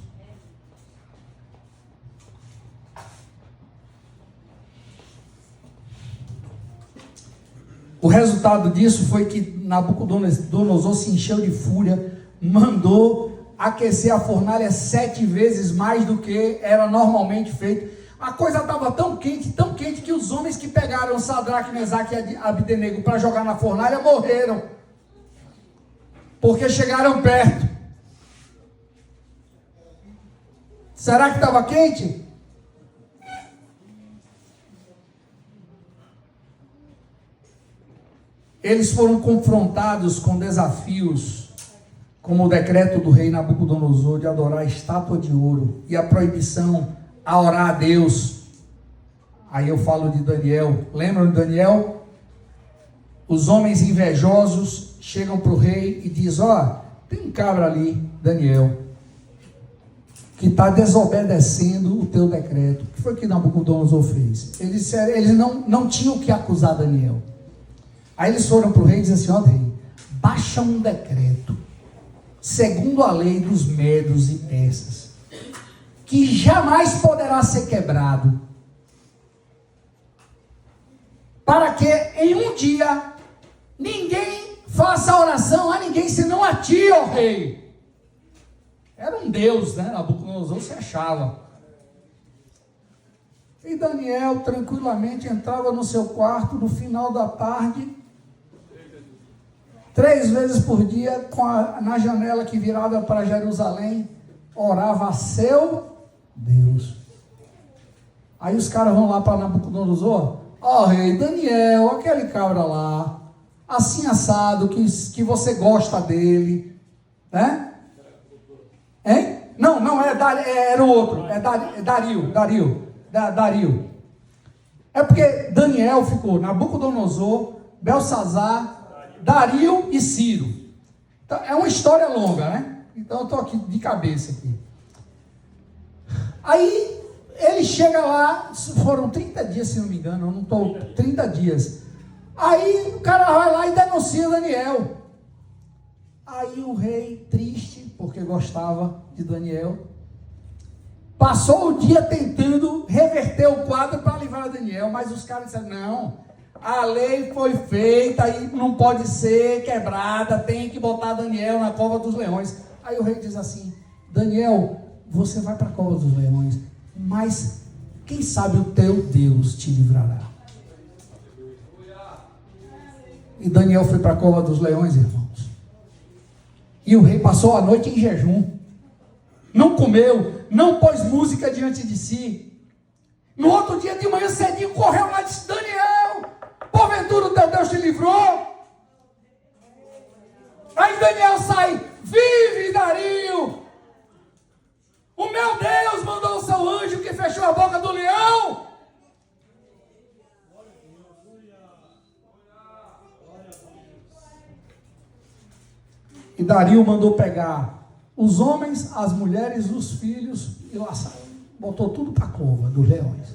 O resultado disso foi que Nabucodonosor se encheu de fúria, mandou aquecer a fornalha 7 vezes mais do que era normalmente feito. A coisa estava tão quente, que os homens que pegaram Sadraque, Mesaque e Abdenego para jogar na fornalha morreram, porque chegaram perto. Será que estava quente? Eles foram confrontados com desafios, como o decreto do rei Nabucodonosor de adorar a estátua de ouro e a proibição a orar a Deus. Aí eu falo de Daniel. Lembram de Daniel? Os homens invejosos chegam para o rei e dizem: ó, tem um cabra ali, Daniel, que está desobedecendo o teu decreto. O que foi que Nabucodonosor fez? Eles disseram, eles não tinham que acusar Daniel. Aí eles foram para o rei e disseram assim: ó rei, baixa um decreto, segundo a lei dos medos e persas, que jamais poderá ser quebrado, para que em um dia ninguém faça oração a ninguém senão a ti, ó rei. Era um deus, né? Nabucodonosor se achava. E Daniel tranquilamente entrava no seu quarto no final da tarde, 3 vezes por dia, na janela que virava para Jerusalém, orava a seu Deus. Aí os caras vão lá para Nabucodonosor: ó rei, Daniel, aquele cabra lá, assim assado, que você gosta dele, né? Hein? Não, era o outro, Dario. É porque Daniel ficou Nabucodonosor, Belsazar Dario e Ciro. Então, é uma história longa, né? Então eu estou aqui de cabeça aqui. Aí ele chega lá, foram 30 dias, se não me engano, eu não estou, 30 dias. Aí o cara vai lá e denuncia Daniel. Aí o rei, triste, porque gostava de Daniel, passou o dia tentando reverter o quadro para livrar Daniel, mas os caras disseram, não, a lei foi feita e não pode ser quebrada, tem que botar Daniel na cova dos leões. Aí o rei diz assim, Daniel, você vai para a cova dos leões, mas quem sabe o teu Deus te livrará. E Daniel foi para a cova dos leões, irmãos. E o rei passou a noite em jejum. Não comeu, não pôs música diante de si. No outro dia de manhã cedinho, correu lá e disse, Daniel, porventura o teu Deus te livrou? Aí Daniel sai, vive Dario! O meu Deus mandou o seu anjo que fechou a boca do leão. E Dario mandou pegar os homens, as mulheres, os filhos e lá saiu. Botou tudo para a cova dos leões.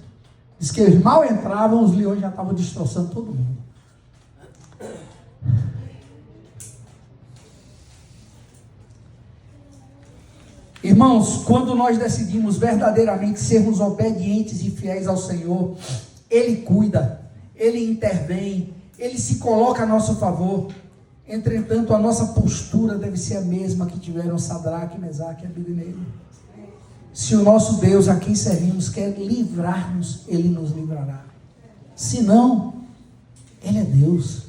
Diz que eles mal entravam, os leões já estavam destroçando todo mundo. Irmãos, quando nós decidimos verdadeiramente sermos obedientes e fiéis ao Senhor, Ele cuida, Ele intervém, Ele se coloca a nosso favor. Entretanto, a nossa postura deve ser a mesma que tiveram Sadraque, Mesaque e Abednego. Se o nosso Deus, a quem servimos, quer livrar-nos, Ele nos livrará. Se não, Ele é Deus.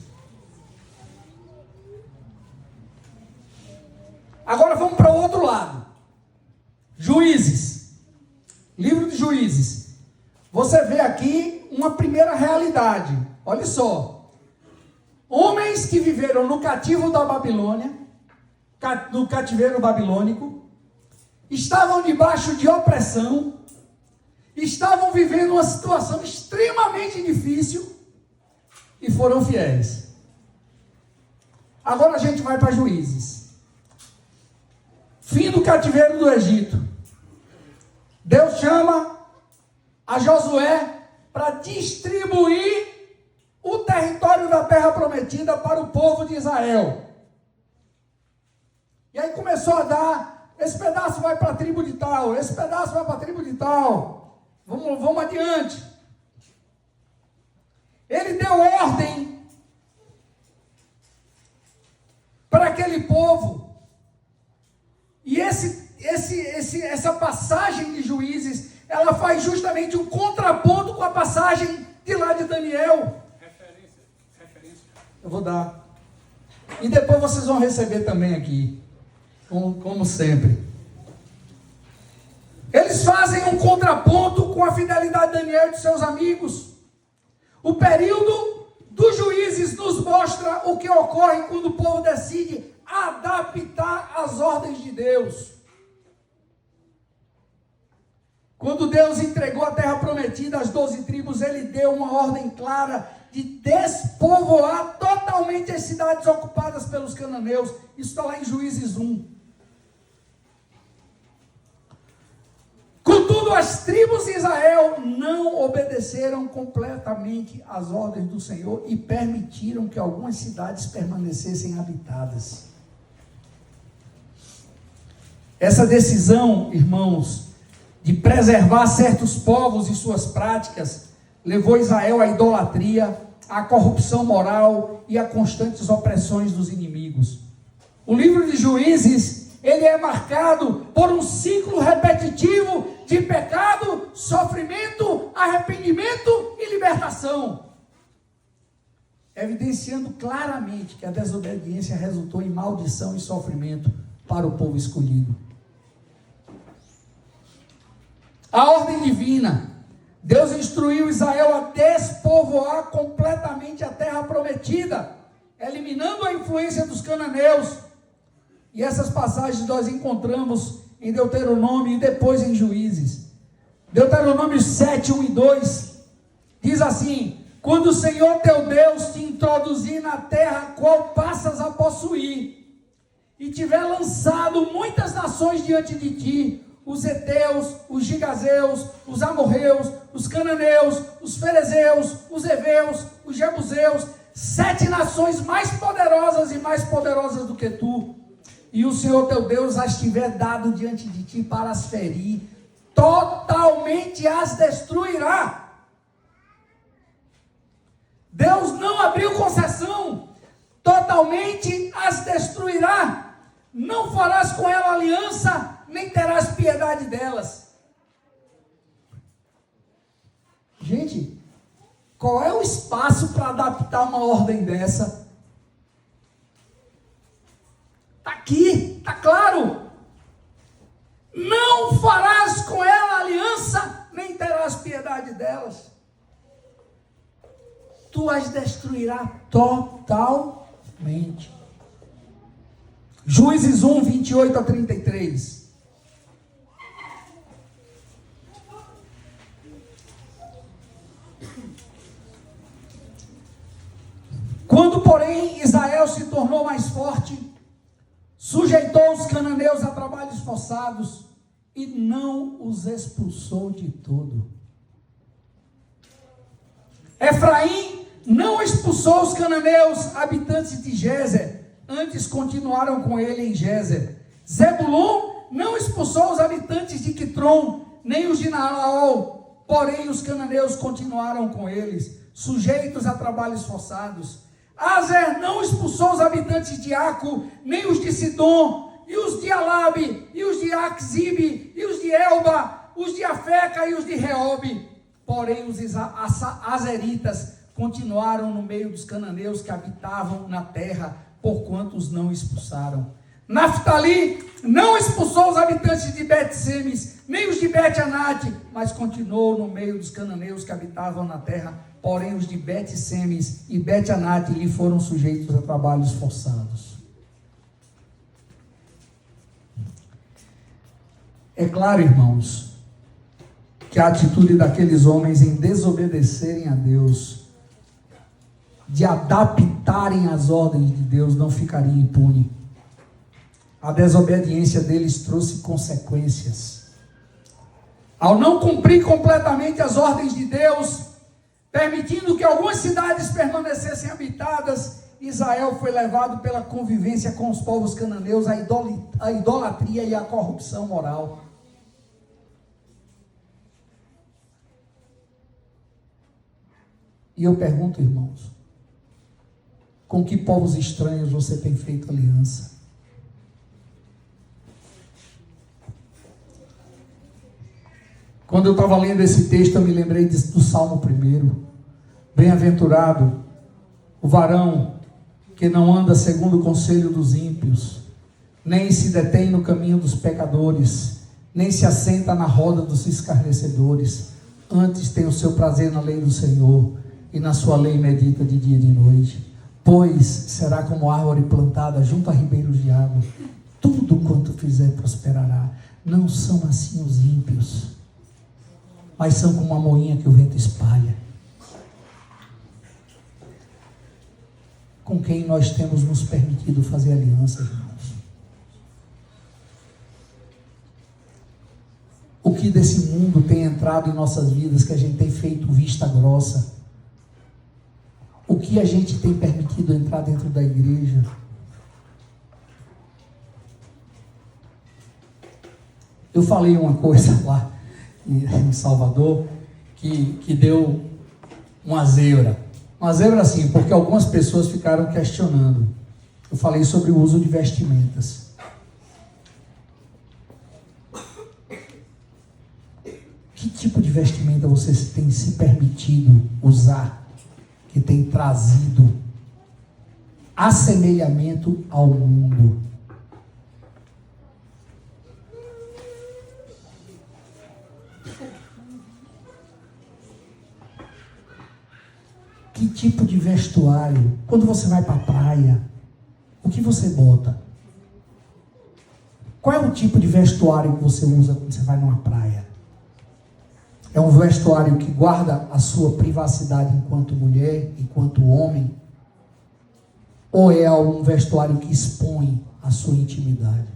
Agora vamos para o outro lado. Juízes. Livro de Juízes. Você vê aqui uma primeira realidade. Olha só. Homens que viveram no cativo da Babilônia, no cativeiro babilônico, estavam debaixo de opressão, estavam vivendo uma situação extremamente difícil e foram fiéis. Agora a gente vai para Juízes. Fim do cativeiro do Egito. Deus chama a Josué para distribuir o território da terra prometida para o povo de Israel. E aí começou a dar, esse pedaço vai para a tribo de tal, esse pedaço vai para a tribo de tal. Vamos adiante. Ele deu ordem para aquele povo. E essa passagem de Juízes, ela faz justamente um contraponto com a passagem de lá de Daniel. Eu vou dar. E depois vocês vão receber também aqui. Como sempre. Eles fazem um contraponto com a fidelidade de Daniel e de seus amigos. O período dos Juízes nos mostra o que ocorre quando o povo decide adaptar as ordens de Deus. Quando Deus entregou a terra prometida às 12 tribos, Ele deu uma ordem clara de despovoar totalmente as cidades ocupadas pelos cananeus. Isso está lá em Juízes 1. Contudo, as tribos de Israel não obedeceram completamente às ordens do Senhor e permitiram que algumas cidades permanecessem habitadas. Essa decisão, irmãos, de preservar certos povos e suas práticas, levou Israel à idolatria, à corrupção moral e a constantes opressões dos inimigos. O livro de Juízes, ele é marcado por um ciclo repetitivo de pecado, sofrimento, arrependimento e libertação, evidenciando claramente que a desobediência resultou em maldição e sofrimento para o povo escolhido. A ordem divina. Deus instruiu Israel a despovoar completamente a terra prometida, eliminando a influência dos cananeus. E essas passagens nós encontramos em Deuteronômio e depois em Juízes. Deuteronômio 7, 1 e 2, diz assim: quando o Senhor teu Deus te introduzir na terra, qual e tiver lançado muitas nações diante de ti, os heteus, os gigazeus, os amorreus, os cananeus, os ferezeus, os heveus, os jebuseus, 7 nações mais poderosas e mais poderosas do que tu, e o Senhor teu Deus as tiver dado diante de ti para as ferir, totalmente as destruirá. Deus não abriu concessão, totalmente as destruirá. Não farás com ela aliança, nem terás piedade delas. Gente, qual é o espaço para adaptar uma ordem dessa? Está aqui, está claro. Não farás com ela aliança, nem terás piedade delas. Tu as destruirás totalmente. Juízes 1, 28 a 33. Quando, porém, Israel se tornou mais forte, sujeitou os cananeus a trabalhos forçados e não os expulsou de todo. Efraim não expulsou os cananeus, habitantes de Gézer, antes continuaram com ele em Gézer. Zebulon não expulsou os habitantes de Quitron, nem os de Naal, porém os cananeus continuaram com eles, sujeitos a trabalhos forçados. Azer não expulsou os habitantes de Aco, nem os de Sidom, e os de Alabe, e os de Axibe, e os de Elba, os de Afeca e os de Reobe. Porém os azeritas continuaram no meio dos cananeus que habitavam na terra, porquanto os não expulsaram. Naftali não expulsou os habitantes de Bet-Semes, nem os de Bet-Anate, mas continuou no meio dos cananeus que habitavam na terra, porém os de Bet-Semes e Bet-Anate lhe foram sujeitos a trabalhos forçados. É claro, irmãos, que a atitude daqueles homens em desobedecerem a Deus, de adaptarem as ordens de Deus, não ficaria impune. A desobediência deles trouxe consequências. Ao não cumprir completamente as ordens de Deus, permitindo que algumas cidades permanecessem habitadas, Israel foi levado pela convivência com os povos cananeus à idolatria e à corrupção moral. E eu pergunto, irmãos, com que povos estranhos você tem feito aliança? Quando eu estava lendo esse texto, eu me lembrei do Salmo 1. Bem-aventurado o varão que não anda segundo o conselho dos ímpios, nem se detém no caminho dos pecadores, nem se assenta na roda dos escarnecedores. Antes tem o seu prazer na lei do Senhor, e na sua lei medita de dia e de noite. Pois será como árvore plantada junto a ribeiros de água, tudo quanto fizer prosperará. Não são assim os ímpios, mas são como uma moinha que o vento espalha. Com quem nós temos nos permitido fazer aliança, irmãos? O que desse mundo tem entrado em nossas vidas que a gente tem feito vista grossa? O que a gente tem permitido entrar dentro da igreja? Eu falei uma coisa lá em Salvador que deu uma zebra. Uma zebra assim, porque algumas pessoas ficaram questionando. Eu falei sobre o uso de vestimentas. Que tipo de vestimenta você tem se permitido usar, que tem trazido assemelhamento ao mundo? Que tipo de vestuário? Quando você vai para a praia, o que você bota? Qual é o tipo de vestuário que você usa quando você vai numa praia? É um vestuário que guarda a sua privacidade enquanto mulher, enquanto homem? Ou é um vestuário que expõe a sua intimidade?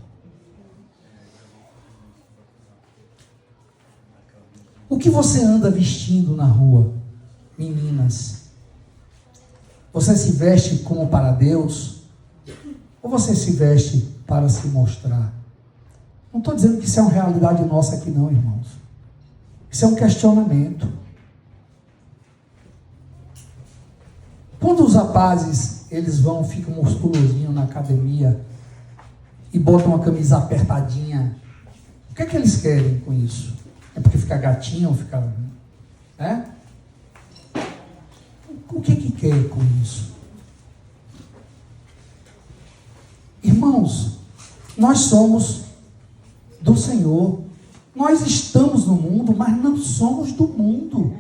O que você anda vestindo na rua, meninas? Você se veste como para Deus? Ou você se veste para se mostrar? Não estou dizendo que isso é uma realidade nossa aqui não, irmãos. Isso é um questionamento. Quando os rapazes, eles ficam musculosinhos na academia e botam uma camisa apertadinha, o que é que eles querem com isso? É porque fica gatinho ou fica... né? O que quer com isso? Irmãos, nós somos do Senhor. Nós estamos no mundo, mas não somos do mundo.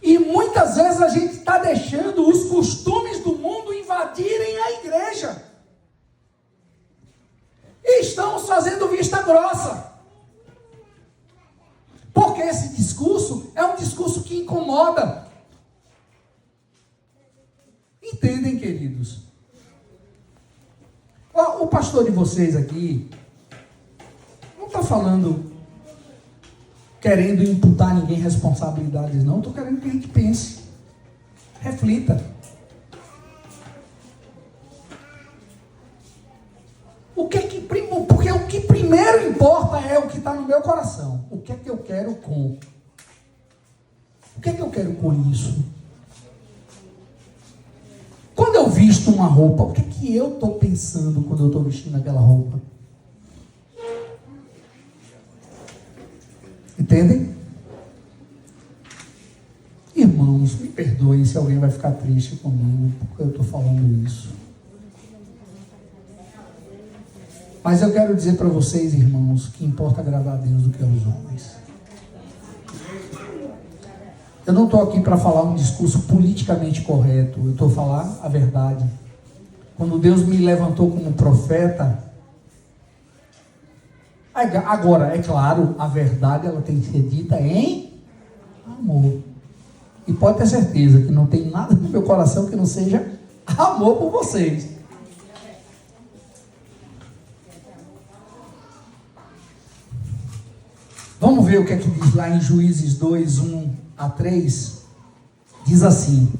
E muitas vezes a gente está deixando os costumes do mundo invadirem a igreja. E estamos fazendo vista grossa. Porque esse discurso é um discurso que incomoda. Entendem, queridos? O pastor de vocês aqui não está falando, querendo imputar ninguém responsabilidades, não. Estou querendo que a gente pense, reflita. Porque o que primeiro importa é o que está no meu coração. O que é que eu quero com? O que é que eu quero com isso? Quando eu visto uma roupa, o que é que eu estou pensando quando eu estou vestindo aquela roupa? Entendem? Irmãos, me perdoem se alguém vai ficar triste comigo porque eu estou falando isso. Mas eu quero dizer para vocês, irmãos, que importa agradar a Deus do que aos homens. Eu não estou aqui para falar um discurso politicamente correto. Eu estou a falar a verdade. Quando Deus me levantou como profeta, agora, é claro, a verdade ela tem que ser dita em amor. E pode ter certeza que não tem nada no meu coração que não seja amor por vocês. Vamos ver o que é que diz lá em Juízes 2, 1-3. Diz assim: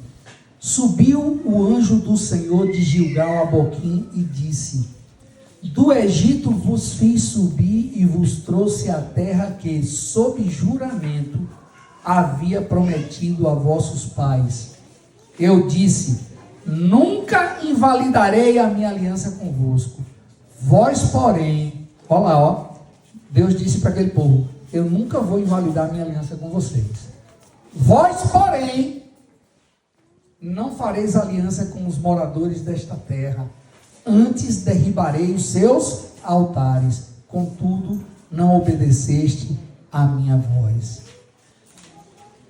subiu o anjo do Senhor de Gilgal a Boquim e disse: do Egito vos fiz subir e vos trouxe a terra que, sob juramento, havia prometido a vossos pais. Eu disse: nunca invalidarei a minha aliança convosco. Vós, porém, olha lá, Deus disse para aquele povo: eu nunca vou invalidar a minha aliança com vocês. Vós, porém, não fareis aliança com os moradores desta terra. Antes derribarei os seus altares. Contudo, não obedeceste à minha voz.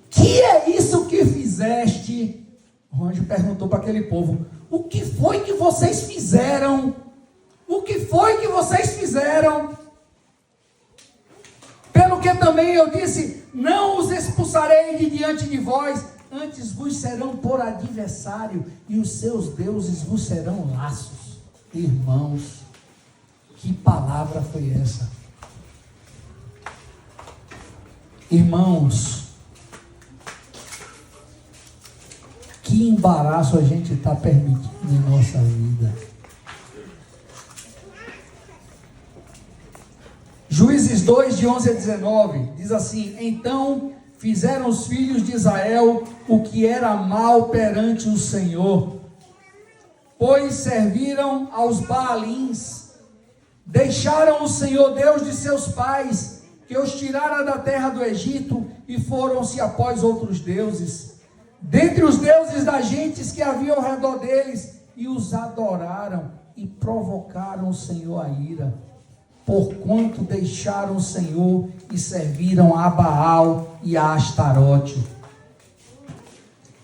Que é isso que fizeste? O anjo perguntou para aquele povo: o que foi que vocês fizeram? O que foi que vocês fizeram? Pelo que também eu disse: não os expulsarei de diante de vós, antes vos serão por adversário, e os seus deuses vos serão laços. Irmãos, que palavra foi essa? Irmãos, que embaraço a gente está permitindo em nossa vida. Juízes 2, de 11 a 19, diz assim: então fizeram os filhos de Israel o que era mal perante o Senhor, pois serviram aos Baalins, deixaram o Senhor Deus de seus pais, que os tirara da terra do Egito, e foram-se após outros deuses, dentre os deuses das gentes que havia ao redor deles, e os adoraram, e provocaram o Senhor a ira, porquanto deixaram o Senhor, e serviram a Baal e a Astarote.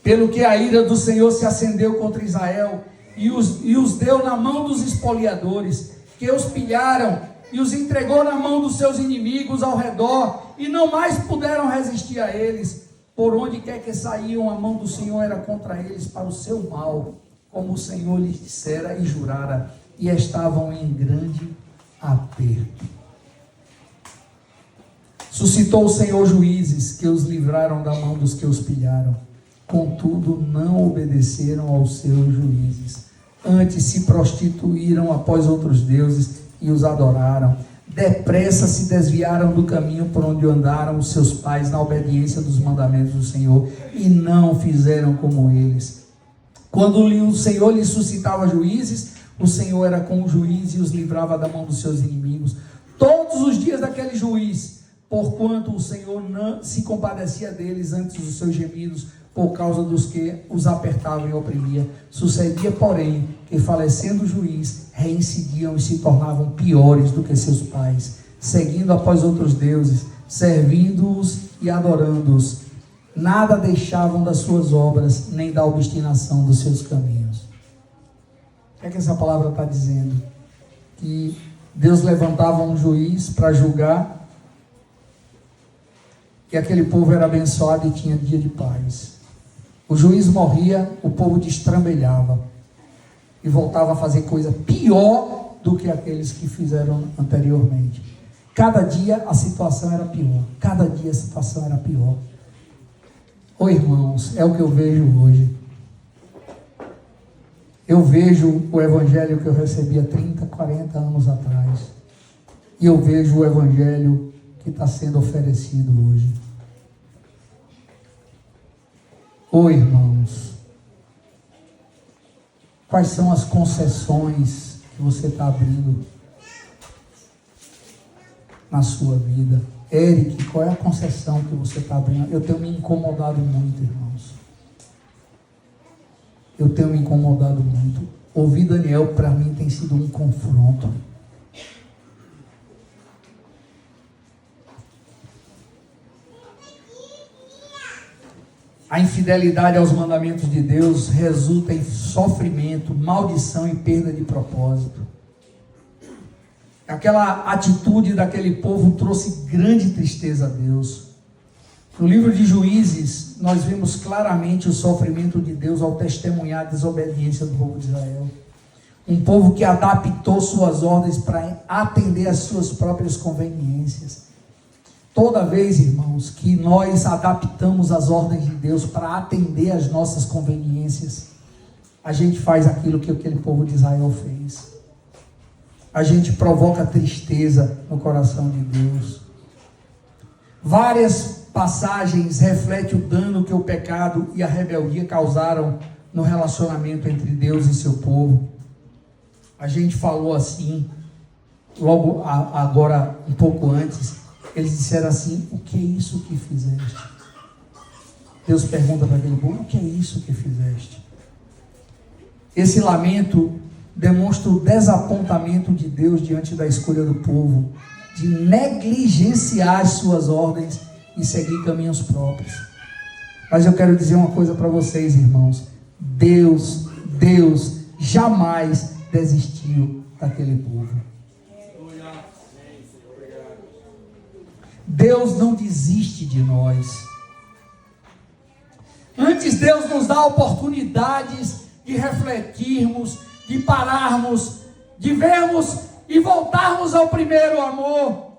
Pelo que a ira do Senhor se acendeu contra Israel, e os deu na mão dos espoliadores, que os pilharam, e os entregou na mão dos seus inimigos ao redor, e não mais puderam resistir a eles. Por onde quer que saíam, a mão do Senhor era contra eles para o seu mal, como o Senhor lhes dissera e jurara, e estavam em grande aperto. Suscitou o Senhor juízes que os livraram da mão dos que os pilharam. Contudo, não obedeceram aos seus juízes. Antes se prostituíram após outros deuses e os adoraram. Depressa se desviaram do caminho por onde andaram os seus pais na obediência dos mandamentos do Senhor e não fizeram como eles. Quando o Senhor lhes suscitava juízes, o Senhor era com o juiz e os livrava da mão dos seus inimigos. Todos os dias daquele juiz, porquanto o Senhor não se compadecia deles antes dos seus gemidos, por causa dos que os apertavam e oprimia. Sucedia, porém, que falecendo o juiz, reincidiam e se tornavam piores do que seus pais, seguindo após outros deuses, servindo-os e adorando-os. Nada deixavam das suas obras, nem da obstinação dos seus caminhos. O que é que essa palavra está dizendo? Que Deus levantava um juiz para julgar, que aquele povo era abençoado e tinha dia de paz. O juiz morria, o povo destrambelhava e voltava a fazer coisa pior do que aqueles que fizeram anteriormente. Cada dia a situação era pior. Cada dia a situação era pior. Ô irmãos, é o que eu vejo hoje. Eu vejo o evangelho que eu recebi há 30, 40 anos atrás. E eu vejo o evangelho que está sendo oferecido hoje. Ô irmãos, quais são as concessões que você está abrindo na sua vida? Eric, qual é a concessão que você está abrindo? Eu tenho me incomodado muito, irmãos. Eu tenho me incomodado muito. Ouvir Daniel, para mim, tem sido um confronto. A infidelidade aos mandamentos de Deus resulta em sofrimento, maldição e perda de propósito. Aquela atitude daquele povo trouxe grande tristeza a Deus. No livro de Juízes, nós vemos claramente o sofrimento de Deus ao testemunhar a desobediência do povo de Israel. Um povo que adaptou suas ordens para atender às suas próprias conveniências. Toda vez, irmãos, que nós adaptamos as ordens de Deus para atender às nossas conveniências, a gente faz aquilo que aquele povo de Israel fez. A gente provoca tristeza no coração de Deus. Várias passagens refletem o dano que o pecado e a rebeldia causaram no relacionamento entre Deus e seu povo. A gente falou assim, logo agora, um pouco antes, eles disseram assim: o que é isso que fizeste? Deus pergunta para aquele povo: o que é isso que fizeste? Esse lamento demonstra o desapontamento de Deus diante da escolha do povo, de negligenciar as suas ordens e seguir caminhos próprios. Mas eu quero dizer uma coisa para vocês, irmãos: Deus jamais desistiu daquele povo. Deus não desiste de nós. Antes, Deus nos dá oportunidades de refletirmos, de pararmos, de vermos e voltarmos ao primeiro amor.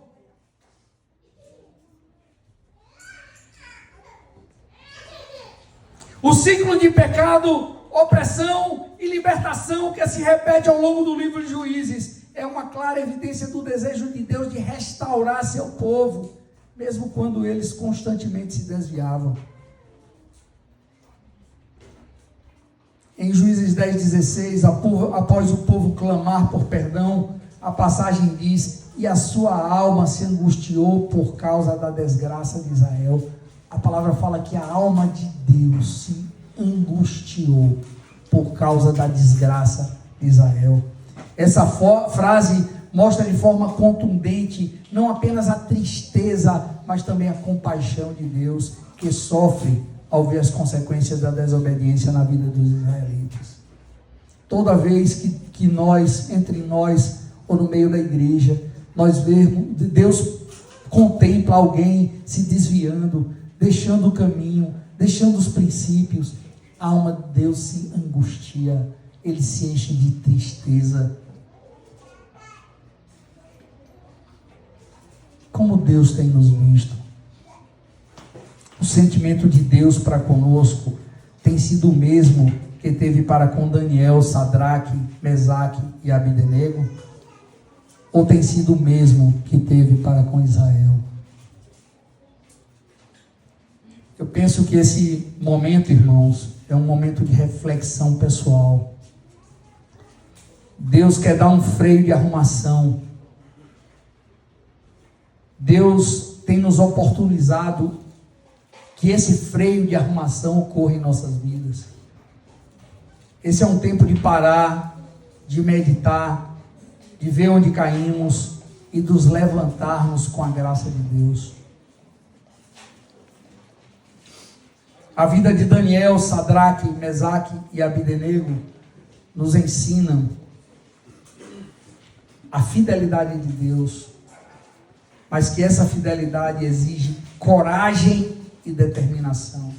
O ciclo de pecado, opressão e libertação que se repete ao longo do livro de Juízes é uma clara evidência do desejo de Deus de restaurar seu povo, mesmo quando eles constantemente se desviavam. Em Juízes 10:16, após o povo clamar por perdão, a passagem diz: e a sua alma se angustiou por causa da desgraça de Israel. A palavra fala que a alma de Deus se angustiou por causa da desgraça de Israel. Essa frase mostra de forma contundente não apenas a tristeza, mas também a compaixão de Deus, que sofre ao ver as consequências da desobediência na vida dos israelitas. Toda vez que nós, entre nós ou no meio da igreja, nós vemos, Deus contempla alguém se desviando, deixando o caminho, deixando os princípios, a alma de Deus se angustia eles se enchem de tristeza. Como Deus tem nos visto. O sentimento de Deus para conosco tem sido o mesmo que teve para com Daniel, Sadraque, Mesaque e Abdenego? Ou tem sido o mesmo que teve para com Israel? Eu penso que esse momento, irmãos, é um momento de reflexão pessoal. Deus quer dar um freio de arrumação. Deus tem nos oportunizado que esse freio de arrumação ocorra em nossas vidas. Esse é um tempo de parar, de meditar, de ver onde caímos e nos levantarmos com a graça de Deus. A vida de Daniel, Sadraque, Mesaque e Abdenego nos ensinam a fidelidade de Deus, mas que essa fidelidade exige coragem e determinação.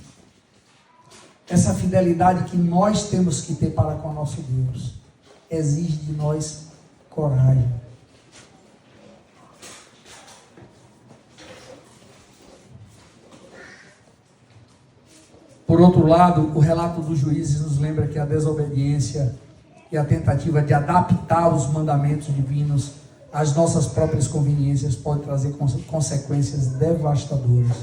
Essa fidelidade que nós temos que ter para com o nosso Deus exige de nós coragem. Por outro lado, o relato dos juízes nos lembra que a desobediência e a tentativa de adaptar os mandamentos divinos às nossas próprias conveniências pode trazer consequências devastadoras.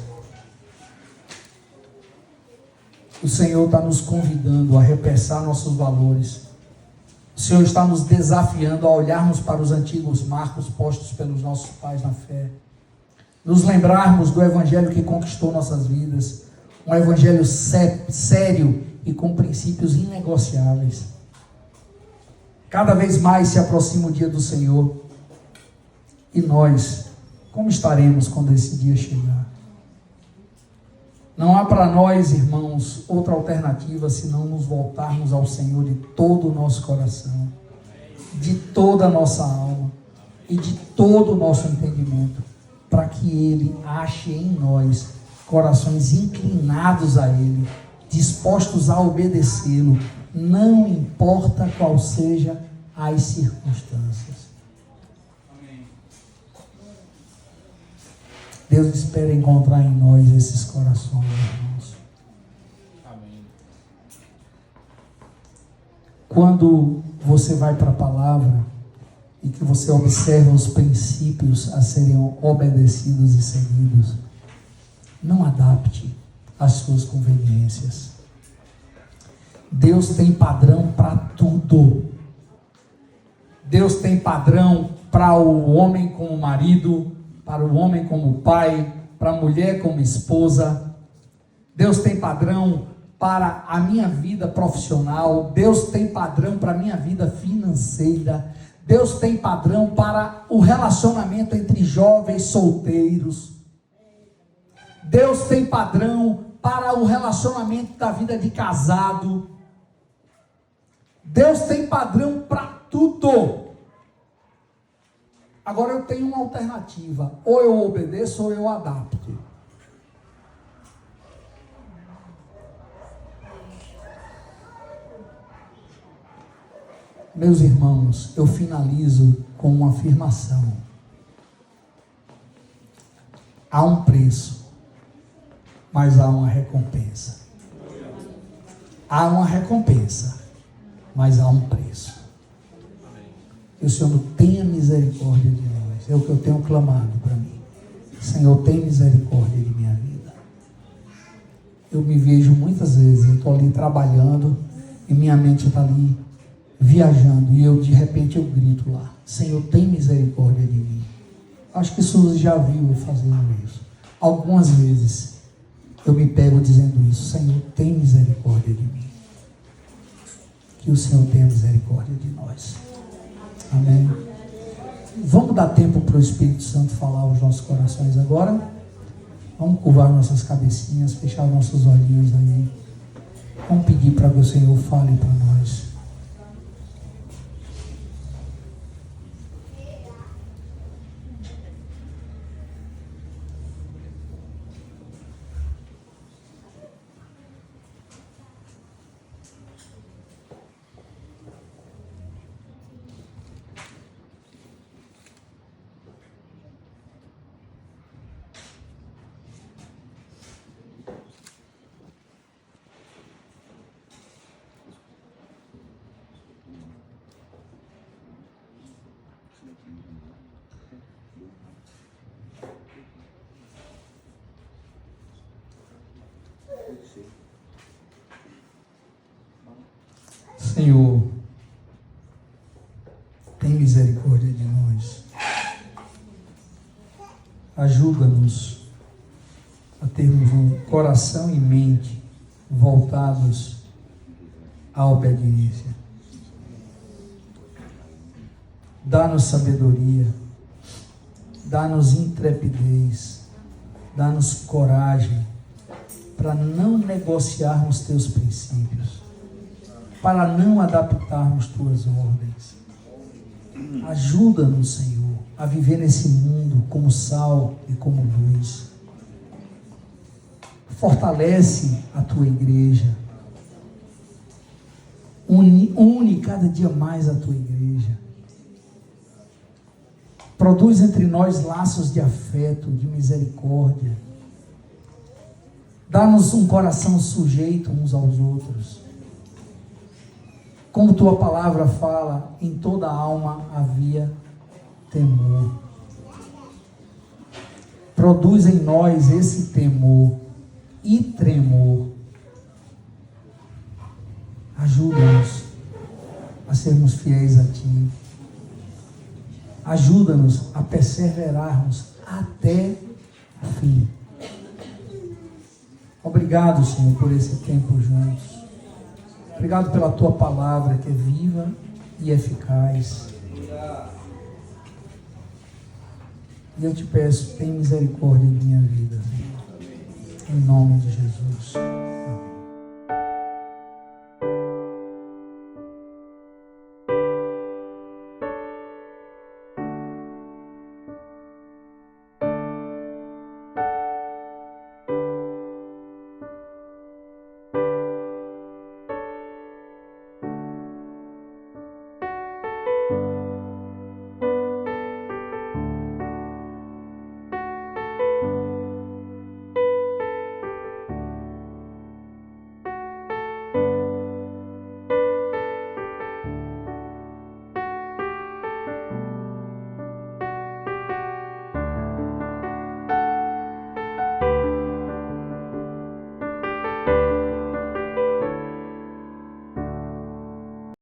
O Senhor está nos convidando a repensar nossos valores. O Senhor está nos desafiando a olharmos para os antigos marcos postos pelos nossos pais na fé. Nos lembrarmos do Evangelho que conquistou nossas vidas. Um Evangelho sério e com princípios inegociáveis. Cada vez mais se aproxima o dia do Senhor. E nós, como estaremos quando esse dia chegar? Não há para nós, irmãos, outra alternativa senão nos voltarmos ao Senhor de todo o nosso coração, de toda a nossa alma e de todo o nosso entendimento, para que Ele ache em nós corações inclinados a Ele, dispostos a obedecê-lo, não importa qual seja as circunstâncias. Deus espera encontrar em nós esses corações, irmãos. Amém. Quando você vai para a palavra e que você observa os princípios a serem obedecidos e seguidos, não adapte às suas conveniências. Deus tem padrão para tudo. Deus tem padrão para o homem como marido, para o homem como pai, para a mulher como esposa. Deus tem padrão para a minha vida profissional. Deus tem padrão para a minha vida financeira. Deus tem padrão para o relacionamento entre jovens solteiros. Deus tem padrão para o relacionamento da vida de casado. Deus tem padrão para tudo. Agora eu tenho uma alternativa. Ou eu obedeço ou eu adapto. Meus irmãos, eu finalizo com uma afirmação. Há um preço, mas há uma recompensa. Há uma recompensa, mas há um preço. E o Senhor tenha misericórdia de nós. É o que eu tenho clamado para mim. Senhor, tenha misericórdia de minha vida. Eu me vejo muitas vezes, eu estou ali trabalhando e minha mente está ali viajando e eu de repente eu grito lá: Senhor, tem misericórdia de mim. Acho que Jesus já viu eu fazendo isso. Algumas vezes eu me pego dizendo isso: Senhor, tem misericórdia de mim. Que o Senhor tenha misericórdia de nós. Amém. Vamos dar tempo para o Espírito Santo falar aos nossos corações agora. Vamos curvar nossas cabecinhas, fechar nossos olhinhos aí. Vamos pedir para que o Senhor fale para nós. Senhor, tem misericórdia de nós. Ajuda-nos a termos um coração e mente voltados à obediência. Dá-nos sabedoria, dá-nos intrepidez, dá-nos coragem para não negociarmos teus princípios, para não adaptarmos tuas ordens. Ajuda-nos, Senhor, a viver nesse mundo como sal e como luz. Fortalece a tua igreja. Une cada dia mais a tua igreja. Produz entre nós laços de afeto, de misericórdia. Dá-nos um coração sujeito uns aos outros. Como tua palavra fala, em toda alma havia temor. Produz em nós esse temor e tremor. Ajuda-nos a sermos fiéis a Ti. Ajuda-nos a perseverarmos até o fim. Obrigado, Senhor, por esse tempo juntos. Obrigado pela Tua palavra que é viva e eficaz. E eu te peço, tem misericórdia em minha vida, Senhor. Em nome de Jesus.